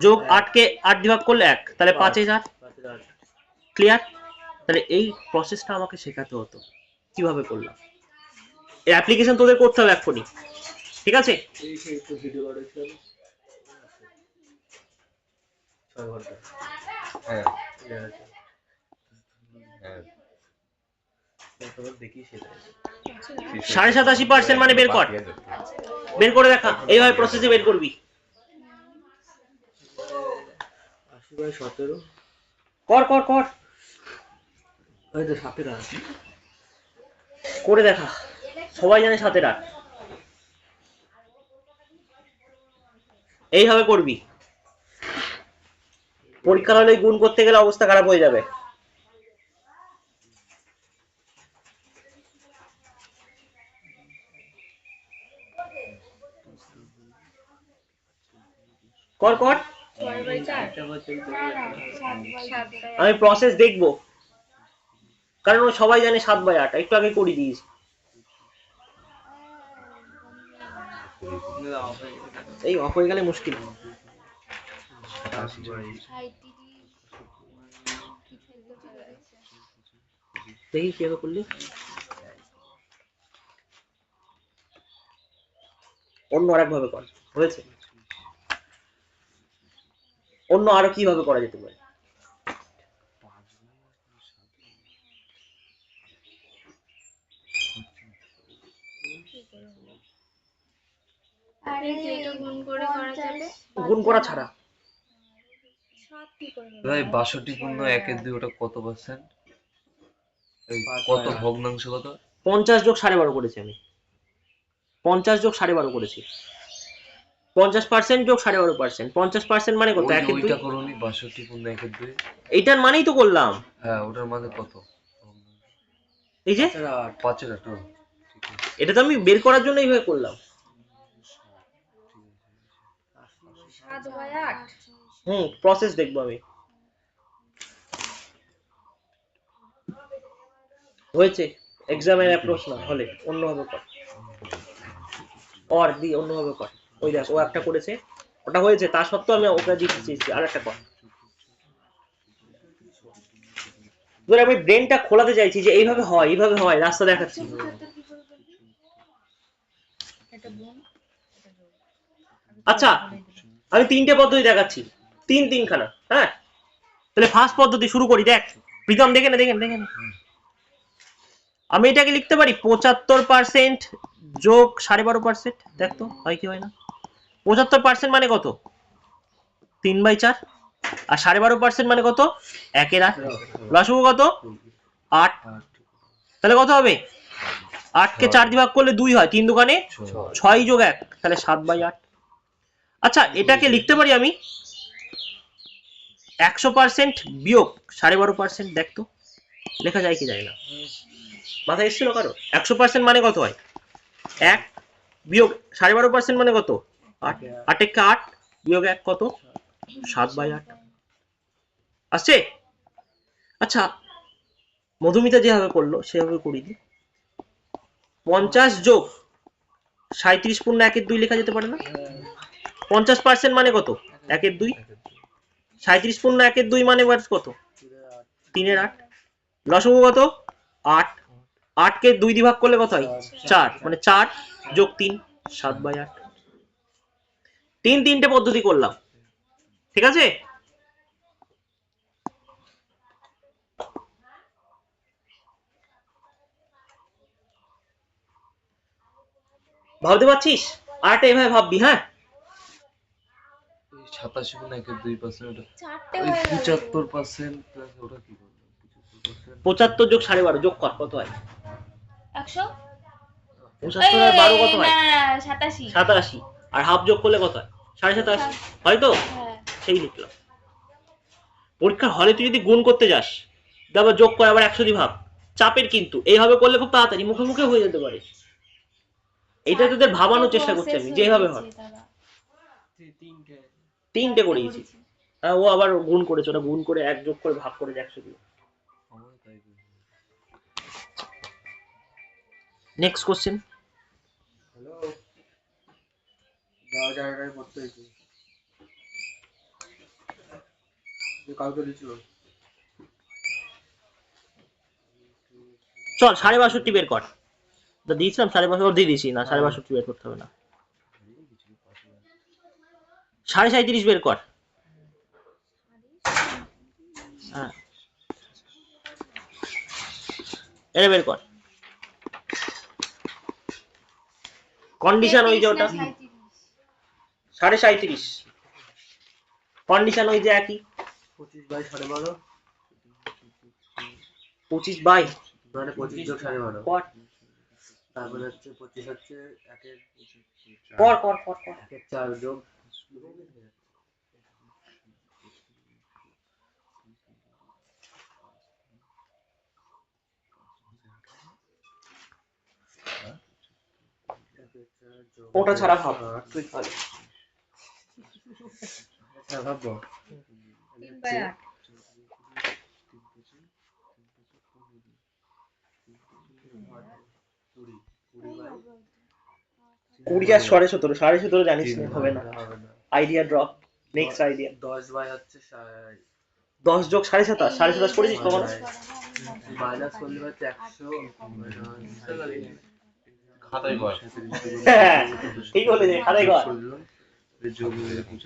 যোগ 8 কে 8 দিয়ে ভাগ করলে 1, তাহলে 5 এর 8। ক্লিয়ার? তাহলে এই প্রসেসটা আমাকে শেখাতে হতো, কিভাবে করলাম। এই অ্যাপ্লিকেশন তোদের করতে হবে এক্ষুনি, ঠিক আছে? এই সেই একটু ভিডিও বানাচ্ছিলাম 6 ঘন্টা। হ্যাঁ তারপর দেখি সেটা 87.5% মানে বের কর, বের করে দেখা। এইভাবে প্রসেসে বের করবি। 80/17 কর কর কর, ওই তো 7 টাকা করে দেখা। সবাই জানে 7 8। এইভাবে করবি। পরীক্ষার হলে গুণ করতে গেলে অবস্থা খারাপ হয়ে যাবে। কর কর, 6/4। আমি প্রসেস দেখবো, কারণ ও সবাই জানে 7/8, একটু আগে করে দিয়েছি। এই অফ হয়ে গেলে মুশকিল। দেখি কিভাবে করলি। অন্য আরেক ভাবে কর, হয়েছে? অন্য আরো কিভাবে করা যেতে পারে? আরে এটা গুণ করে করা যাবে। গুণ করা ছাড়া। 7 কি করে হবে? ভাই 62 পূর্ণ 1 এর 2 ওটা কত পার্সেন্ট? কত ভগ্নাংশ কত? 50 যোগ 12.5 করেছি আমি, 50 যোগ 12.5 করেছি, 50% যোগ 12.5%, 50% মানে কত? ওই যে 1 এর 2। ওইটা করোনি 62 পূর্ণ 1 এর 2। এইটার মানেই তো করলাম, হ্যাঁ ওটার মানে কত? এই যে 5 এর 8। ঠিক আছে এটা তো আমি বের করার জন্য এইভাবে করলাম। 7/8। প্রসেস দেখবো আমি। হয়েছে, এক্সামের অ্যাপ্রোচ না হলে অন্যভাবে কর, দি অন্যভাবে কর। ওই দেখ ও একটা করেছে, ওটা হয়েছে, তা সত্ত্বেও আমি ওকে দিতে চেয়েছি আর একটা কর। ধর আমি ব্রেনটা খোলাতে চাইছি যে এইভাবে হয়, এইভাবে হয়, রাস্তা দেখাচ্ছি। 75 কি করে করবি? এটা গুণ, এটা যোগ। আচ্ছা আমি 3টে পদ্ধতি দেখাচ্ছি, 3 খানা। হ্যাঁ তাহলে ফার্স্ট পদ্ধতি শুরু করি। দেখ প্রীতম দেখে না, দেখে না। আমি এটাকে লিখতে পারি 75% যোগ 12.5%। দেখ তো হয় কি হয় না। 75% মানে কত? 3/4। আর 12.5% মানে কত? 1 এর 8। লসাগু কত? 8। তাহলে কত হবে? 8 কে 4 দিয়ে ভাগ করলে 2 হয়, 3 দুগুণে 6 যোগ 1, তাহলে 7/8। আচ্ছা এটাকে লিখতে পারি আমি 100% বিয়োগ 12.5%। দেখ তো লেখা যায় কি যায় না, মাথায় এসেছিল কারো? 100% মানে কত হয়? 1 বিয়োগ 12.5% মানে কত? 8। 8 একে 8 বিয়োগ 1 কত? 7/8 আসছে। আচ্ছা মধুমিতা যেভাবে করলো সেভাবে করি দি। 50 যোগ 37 পূর্ণ 1 এর 2 লেখা যেতে পারে না? 50% মানে কত? 1 এর 2। 37 পূর্ণ 1 এর 2 মানে কত? 3 এর 8। লসাগু কত? 8। 8 কে 2 দিয়ে ভাগ করলে কত হয়? 4, মানে 4 যোগ 3, 7/8। 3টে পদ্ধতি করলাম, ঠিক আছে? ভাবতে পারছিস? আরেকটা এভাবে ভাববি। হ্যাঁ 87 পূর্ণ 1 এর 2% ওটা। চারটে ওই হয়ে গেল। 75% প্লাস ওটা কি করব? 75 যোগ 12.5 যোগ কর, কত হয়? 100। 75 আর 12 কত হয়? 87। 87। আর হাফ যোগ করলে কত হয়? 87.5 হয় তো? হ্যাঁ। সেই লিখলাম। পরীক্ষার হলে তুই যদি গুণ করতে যাস, আবার যোগ করে আবার 100 দিয়ে ভাগ, চাপের কিন্তু। এইভাবে করলে খুব তাড়াতাড়ি মুখে মুখে হয়ে যেতে পারে। এটা তোদের ভাবানোর চেষ্টা করছি আমি, যেভাবে হয়। 3টে করিয়েছি। হ্যাঁ ও আবার গুণ করেছে, ওটা গুণ করে 1 যোগ করে ভাগ করে 100 দিয়ে। আমার তাই করি। Next question. হ্যালো, 10 পড়তে হয়েছে কাউকে দিচ্ছিল। চল 62.5 বের কর। দিয়েছিলাম 62.5 দিয়ে দিয়েছি না, 62.5 বের করতে হবে না। 37.5 বের কর। হ্যাঁ এটা বের কর। কন্ডিশন ওই যে ওটা 37.5, কন্ডিশন ওই যে একই 25/12 25 বাই মানে 25 যোগ 12.5 কর তারপরে হচ্ছে 25 হচ্ছে 1 এর কর কর কর কর 1 এর 4 যোগ ওটা ছাড়া ভাব তুই ভাব। ভাববো 3/8। 20 আর 17.5, 17.5 জানিস না, হবে না। হবে না। Idea drop, next idea. 10 হচ্ছে 10 যোগ 27.5, 27.5 করেছিস কখনো? মাইনাস করলে হচ্ছে 100 খাতায় কর। হ্যাঁ, ঠিক বলে যে খাতায় কর। যোগ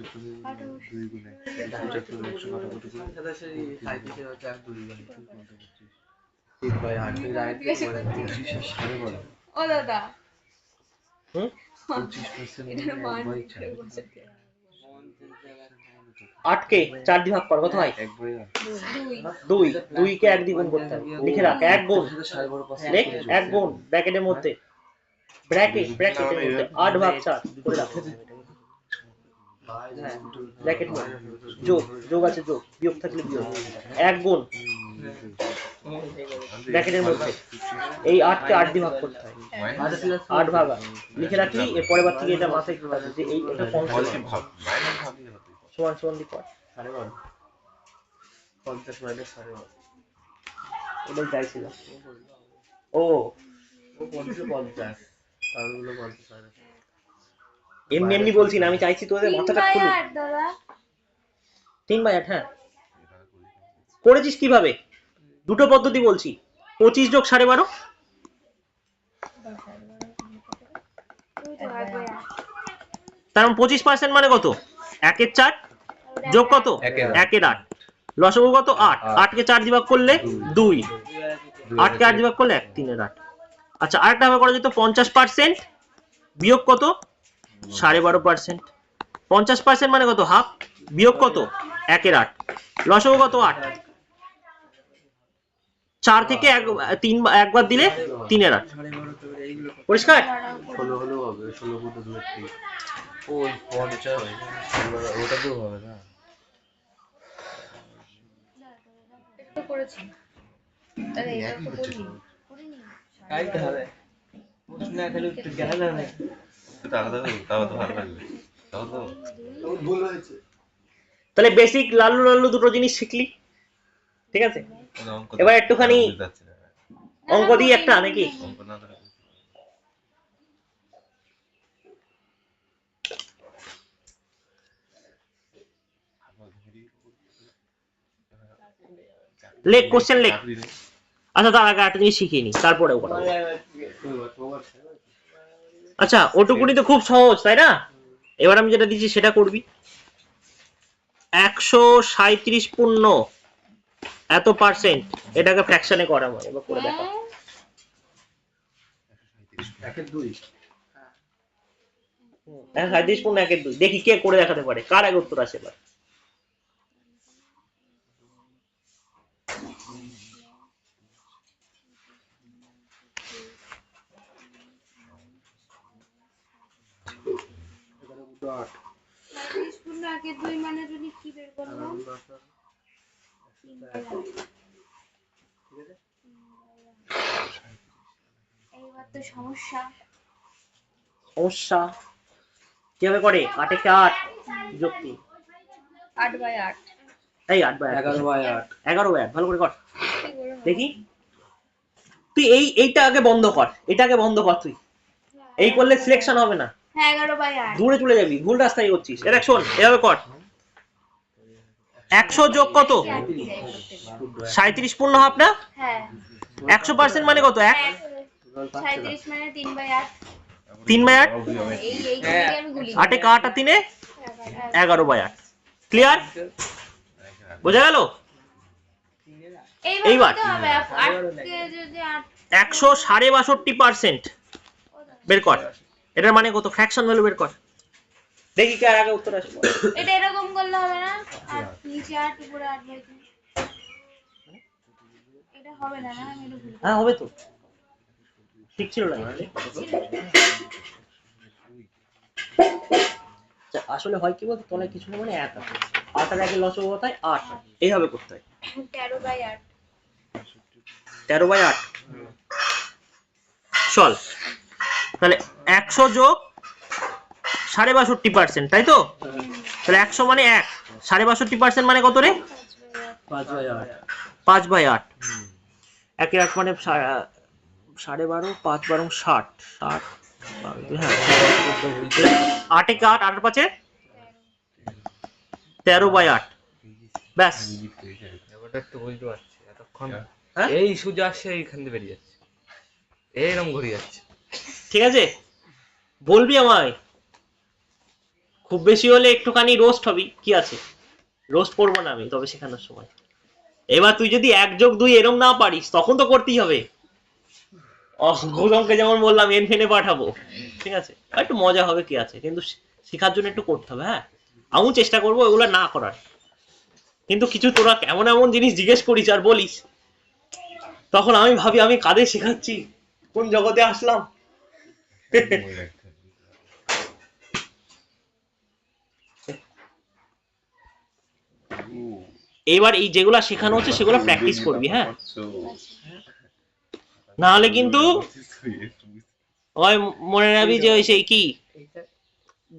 75 2 গুণে 75 100 সাঁইত্রিশে হচ্ছে 1 2 3/8 25 ও দাদা, হুম 25% এটার মান 1/4। 8কে 4 দিয়ে ভাগ কর, কত হয়? একবারে না। 2 2 কে 1 দিয়ে গুণ করতে হবে, লিখে রাখ 1 গুণ, লেখ 1 গুণ ব্র্যাকেটের মধ্যে, ব্র্যাকেটের মধ্যে 8 ভাগ 4 করে রাখ, ব্র্যাকেট মধ্যে যোগ আছে, যোগ, বিয়োগ থাকলে বিয়োগ, 1 গুণ ব্র্যাকেটের মধ্যে এই 8 কে 8 দিয়ে ভাগ করতে হয়, 8 ভাগ 8 লিখে রাখলি। এর পরের বার থেকে এটা মাথায় রাখবি যে এই এটা পজিটিভ কনস্ট্যান্ট ভাব মাইনাস ভাবই হলো তুই সমান সমান দিয়ে কর, 50 মাইনাস 12.5 এটাই চাইছিলাম। ও ও 50 তাহলে হলো 50 মাইনাস এমনি এমনি বলছি না, আমি চাইছি তোদের মাথাটা খুলুক। 3/8 দাদা 3/8, হ্যাঁ করেছিস কিভাবে? দুটো পদ্ধতি বলছি, 25 যোগ 12.5, তুই তো 8/8 তার মানে 25% মানে কত? 1 এর 4 যোগ কত? 1 এর 8, লসাগু কত? 8, 8 কে 4 দিয়ে ভাগ করলে 2, 8 কে 8 দিয়ে ভাগ করলে 1, 3 এর 8। আচ্ছা আরেকটা ভাবে করা যেত, 50% বিয়োগ কত? 12.5%, 50% মানে কত? হাফ, বিয়োগ কত? 1 এর 8, লসাগু কত? 8, 4 থেকে 3 একবার দিলে 3 এর 8, পরিষ্কার? 16 হলেও হবে, 16 গুণে 2 এর 3 ওই 50 ওটা তো হবে না। একটু করেছি। আরে এটা তো করিনি টাকা দেবো তাও তো ভালো লাগবে তাও তো ভুল হয়েছে। তাহলে বেসিক লাল্লু লাল্লু দুটো জিনিস শিখলি, ঠিক আছে? কোনো অঙ্ক এবার একটুখানি বুঝতে পারছি না। অঙ্ক দিই একটা নাকি? অঙ্ক না ধরে লেখ, কোশ্চেন লেখ। আচ্ছা তার আগে একটা জিনিস শিখিয়ে নি, তারপরে ওটা। আচ্ছা ওটুকুনি তো খুব সহজ তাই না? এবার আমি যেটা দিচ্ছি সেটা করবি। 137 পূর্ণ এত পার্সেন্ট, এটাকে ফ্র্যাকশনে করা হয়, এবার করে দেখা। 1 এর 2 37 পূর্ণ 1 এর 2, দেখি কে করে দেখাতে পারে, কার আগে উত্তর আসে এবার। পূর্ণ 1/2 মানে যদি কি বের করবো? এইবার তো সমস্যা। সমস্যা কিভাবে করে? 8 কে 8 যোগ 3, 8/8 এই 8/8, 11/8 11/8, ভালো করে কর দেখি। তুই এইটা আগে বন্ধ কর, এটা আগে বন্ধ কর, তুই এই করলে সিলেকশন হবে না, হ্যাঁ 11/8 দূরে চলে যাবি, ভুল রাস্তায় করছিস। এ দেখ শোন, এভাবে কর, 100 যোগ কত? 37 পূর্ণ হাফ না? হ্যাঁ 100% মানে কত? 1, 37 মানে 3/8 3/8, এই আমি গুলি 8 এ 8 আর 3 এ 11/8, ক্লিয়ার? বোঝা গেল? এইবার। এইবার তো হবে 8 কে যদি 8 162% বের কর, এটার মানে কত? ফ্র্যাকশন ভ্যালু বের কর, দেখি কার আগে উত্তর আসে। এটা এরকম করলে হবে না? আর নিচে 8 উপরে 8/2 এটা হবে না, না আমি এটা ভুল হ্যাঁ হবে তো, ঠিক ছিল না? আচ্ছা, আসলে হয় কি বলতো, তলায় কিছু না মানে 1 আছে, 8 আর 1 এর লসাগু কত হয়? 8, এইভাবে করতে হয়। 13/8 13/8 চল, তাহলে 100 যোগ 62%, তাই তো? তাহলে 100 মানে 1, 62% মানে কত রে? 5/8 5/8, 1 এর 8 মানে 12.5, 5 12 60, 60, হ্যাঁ 8 এ 8, 8 এর 5 13/8, ব্যাস। ব্যাপারটা একটু বুঝতে পারছি এতক্ষণ। হ্যাঁ? এই সোজা আসছে এইখান থেকে বেরিয়ে যাচ্ছে, এইরকম ঘুরে যাচ্ছে। ঠিক আছে, বলবি আমায়, খুব বেশি হলে একটুখানি রোস্ট হবি, কি আছে, রোস্ট করবো না আমি তবে শেখানোর সময়। এবার তুই যদি 1 যোগ 2 এরম না পারিস, তখন তো করতেই হবে। গৌতমকে যেমন বললাম এন ফেনে পাঠাবো, ঠিক আছে, একটু মজা হবে, কি আছে, কিন্তু শেখার জন্য একটু করতে হবে। হ্যাঁ আমিও চেষ্টা করবো এগুলো না করার, কিন্তু কিছু তোরা এমন এমন জিনিস জিজ্ঞেস করিস আর বলিস, তখন আমি ভাবি আমি কাদের শেখাচ্ছি, কোন জগতে আসলাম। মনে রাখতে হবে। ও, এবার এই যেগুলা শেখানো হচ্ছে সেগুলো প্র্যাকটিস করবি, হ্যাঁ, না হলে কিন্তু ওই মনে রাখবি যে ওই সেই কি এইটা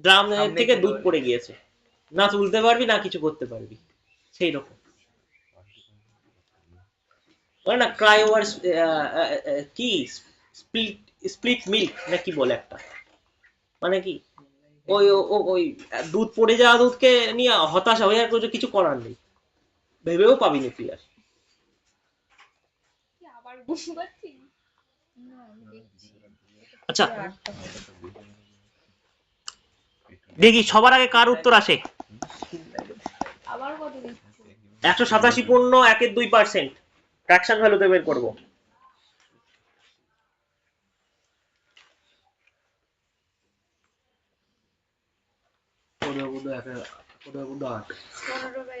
ড্রাম সামনে থেকে কি দুধ করে? পড়ে গিয়েছে, না তুলতে পারবি না কিছু করতে পারবি, সেই রকম। বলে না ক্রাই ওভার কি স্প্লিট স্প্লিট মিল্ক না কি বলে একটা, মানে কি ওই ওই দুধ পড়ে যাওয়া দুধকে নিয়ে হতাশা হয়ে আর কিছু করার নেই, ভেবেও পাবি না তুই আর। কি আবার বুঝতে পারছি না, আমি দেখছি আচ্ছা পুরো আটটা হবে। দেখি সবার আগে কার উত্তর আসে। আবার কত দেখছি 187 পূর্ণ 1/2% ফ্র্যাকশন ভ্যালুতে বের করব। পনেরো গুণ একে, 15 গুণ 8।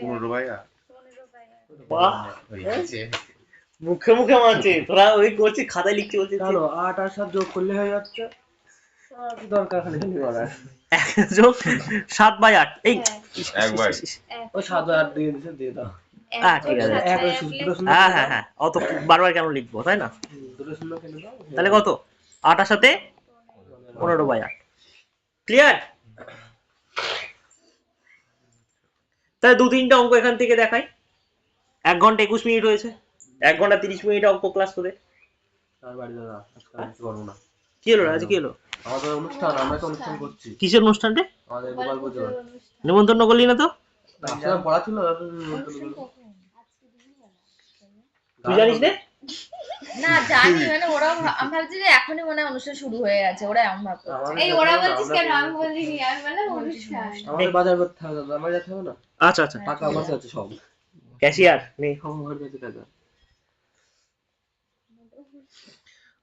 15/8 15 ভাইয়া 15/8 বাহ, হয়ে গেছে। মুখে মুখে মানছে, তোরা ওই করছিস খাতায় লিখতে বলছিস কেন 8 আর 7 যোগ করলে হয়ে যাচ্ছে, আর কি দরকার খালি খালি করার। 7/8 এই একবার। ওই 7 আর 8 দিয়ে দিছে, দিয়ে দাও। হ্যাঁ, ঠিক আছে। এক ওই দুটো শূন্য হ্যাঁ কেটে হ্যাঁ দাও। হ্যাঁ, অত বারবার কেন লিখবো, তাই না? দুটো শূন্য কেটে দাও। তাহলে কত? 8 এর সাথে 15/8, ক্লিয়ার? তাহলে 2-3টা অঙ্ক এখান থেকে দেখাই। 1 ঘন্টা 21 মিনিট হয়েছে, 1 ঘন্টা 30 মিনিট অঙ্ক ক্লাস করে। আর বাড়ি দাদা আজকে আমি কিছু করবো না। কি হলো আজ, কি হলো? আমাদের অনুষ্ঠান, আমরা তো অনুষ্ঠান করছি। কিসের অনুষ্ঠানটা? আমাদের গোপাল পুজো। নিমন্ত্রণ করলি না তো? আসলে পড়া ছিল না, তুই জানিস না? না জানি, মানে ওরা আমি ভাবছি যে এখনই মনে হয় অনুষ্ঠান শুরু হয়ে গেছে, ওরা এমন ভাবতো। এই ওরা বলছিস কেন, আমি বলিনি, আমি বললাম অনুষ্ঠান। আমাদের বাজার করতে হবে দাদা, আমার যেতে হবে না। আচ্ছা আচ্ছা, টাকা আমার কাছে আছে সব, ক্যাশিয়ার নেই। সব আমার কাছে টাকা।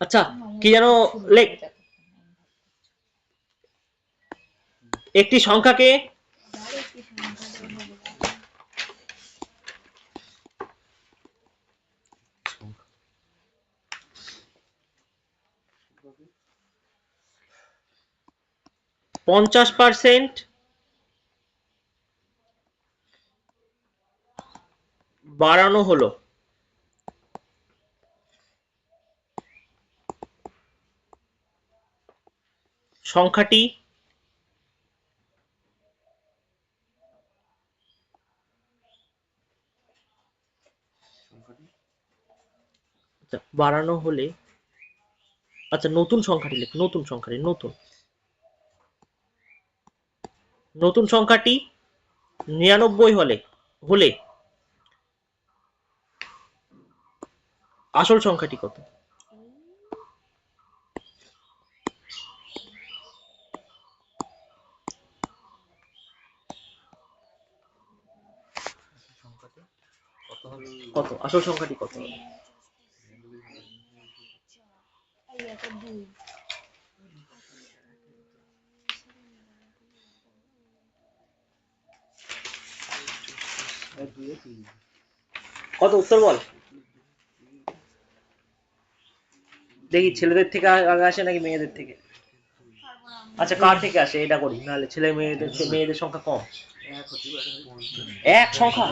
আচ্ছা কি যেন লেখ, একটি সংখ্যাকে %50 বাড়ানো হলো, সংখ্যাটি আচ্ছা বাড়ানো হলে, আচ্ছা নতুন সংখ্যাটি লেখ, নতুন সংখ্যাটি, নতুন সংখ্যাটি 99 হলে আসল সংখ্যাটি কত? কত আসল সংখ্যাটি কত? এই একটা 2 আর 2 এ 3। কত উত্তর বল দেখি, ছেলেদের থেকে আগে আসে নাকি মেয়েদের থেকে? আচ্ছা কার থেকে আসে এটা করি, নাহলে ছেলে মেয়েদের সংখ্যা কম। এক হতে পারে। এক সংখ্যা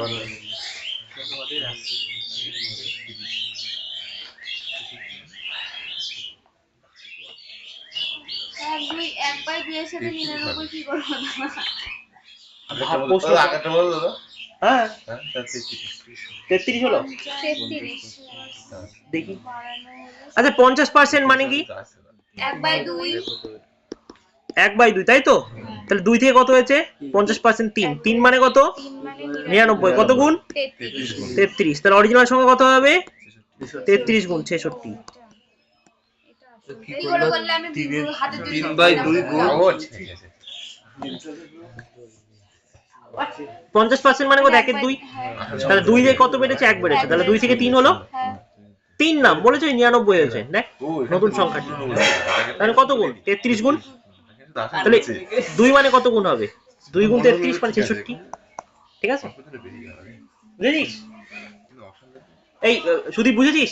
এক বাই 2 এর সাথে 99 কি করবো না? আকারটা বলো দাদা। হ্যাঁ হ্যাঁ, তার 33 হলো, 33 দেখি। বাড়ানো হলো আচ্ছা 50% মানে কি? 1 বাই 2 1/2, তাই তো? তাহলে 2 থেকে কত হয়েছে? 50% 3 মানে কত? 3 মানে 99, কত গুণ? 33 33। তাহলে অরিজিনাল সংখ্যা কত হবে? 33 গুণ 66। এই করে করলে আমি হাতে 3/2 গুণ 50% মানে কত? 1/2। তাহলে 2 থেকে কত বেড়েছে? 1 বেড়েছে, তাহলে 2 থেকে 3 হলো। হ্যাঁ 3 না বলেছে 99 হয়েছে, দেখ নতুন সংখ্যাটি। তাহলে কত গুণ? 33 গুণ। তাহলে 2 মানে কত গুণ হবে? 2 গুণ 33 মানে 66, ঠিক আছে? বুঝেছিস? এই সুদীপ বুঝেছিস?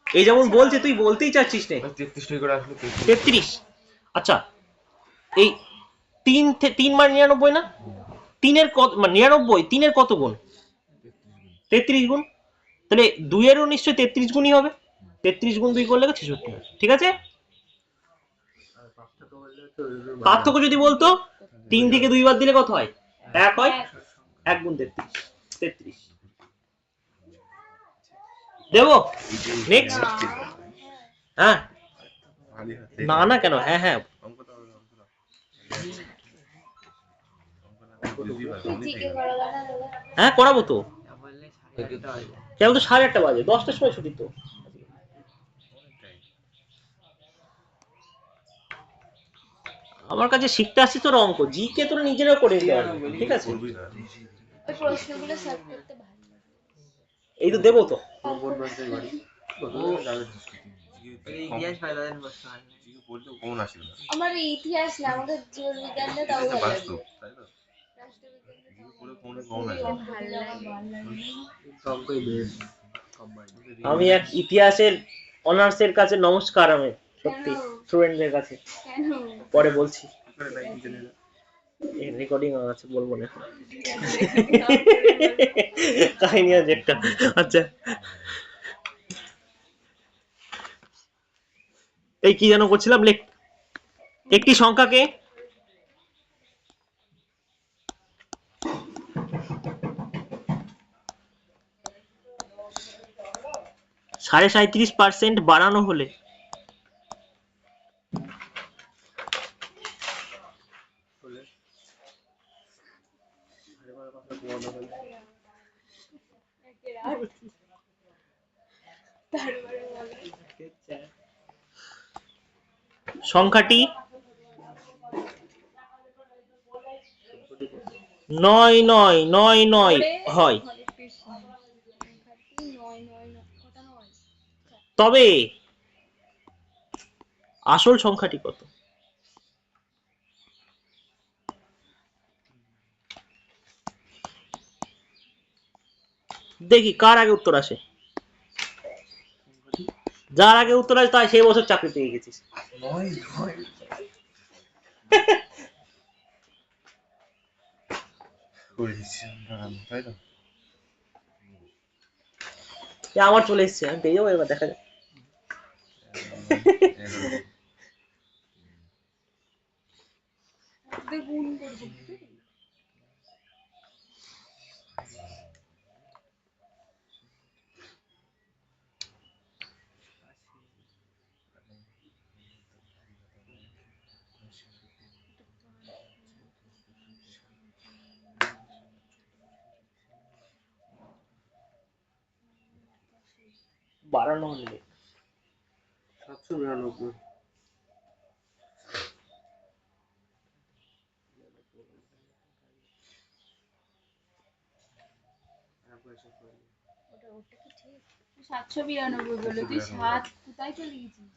এই যেমন বলছে তুই বলতেই চাচ্ছিস না। 33 করে আসলে 33। আচ্ছা, এই 3 মানে 99 না? 3-এর কত মানে 99, 3-এর কত গুণ? 33 গুণ। তাহলে 2-এরও নিশ্চয়ই 33 গুণই হবে। 33 গুণ 2 করলে 66 হয়। ঠিক আছে? পার্থক্য যদি বলতো 3 থেকে 2 বাদ দিলে কত হয়? 1 হয়। 1 গুণ 33, 33। দেবো নেক্সট? হ্যাঁ না না কেন, হ্যাঁ হ্যাঁ জিকে করা দাদা দাদা হ্যাঁ করাবো তো। বললে 8:30 বাজে। কেবল তো 8:30 বাজে, 10টার সময় ছুটি তো। আমার কাছে শিখতে আসছিস তোর অঙ্ক, জিকে তোরা নিজেরাও করে নিতে পারবি। ঠিক আছে? ওই প্রশ্নগুলো সলভ করতে ভালো লাগে এই তো দেবো তো। বোন বাড়িতে বাড়ি। ইতিহাস পাই তাদের প্রশ্ন আসবে। কমন আসবে না। আমার ইতিহাস না আমাকে জীববিজ্ঞানটা তাও এটা ভালো লাগে বাস্তব, তাই তো? রাষ্ট্রবিজ্ঞানটা পুরো কমন আসবে। তাও ভালো লাগে অঙ্কই বেশ কম্বাইন। আমি এক ইতিহাসের অনার্সের কাছে নমস্কার, আমি সত্যি কেন? স্টুডেন্টদের কাছে কেন পরে বলছি। কি করে লাইন জেনে না? এই রেকর্ডিং আছে, বলবো না এখন। কাহিনী আছে একটা। আচ্ছা, এই কি যেন করছিলাম, লেখ। একটি সংখ্যাকে (37.5% বাড়ানো হলে বলে আরে বাবা কথা ঘুমানো হলো। তারপরে বলো সংখ্যাটি 9999 হয়, সংখ্যাটি 999 কটা নয় তবে আসল সংখ্যাটি কত? দেখি কার আগে উত্তর আসে। যার আগে উত্তর আসে তাই সেই বছর চাকরি পেয়ে গেছিস। করে দিচ্ছি আমরা, তাই তো? এ আমার চলে এসছে, আমি পেয়ে যাবো, এবার দেখা যাক। 11 গুণ করবো বাড়ানো হলে 792। ওটা কি ঠিক 792 বলে তুই 7 কোথায় চলে গেছিস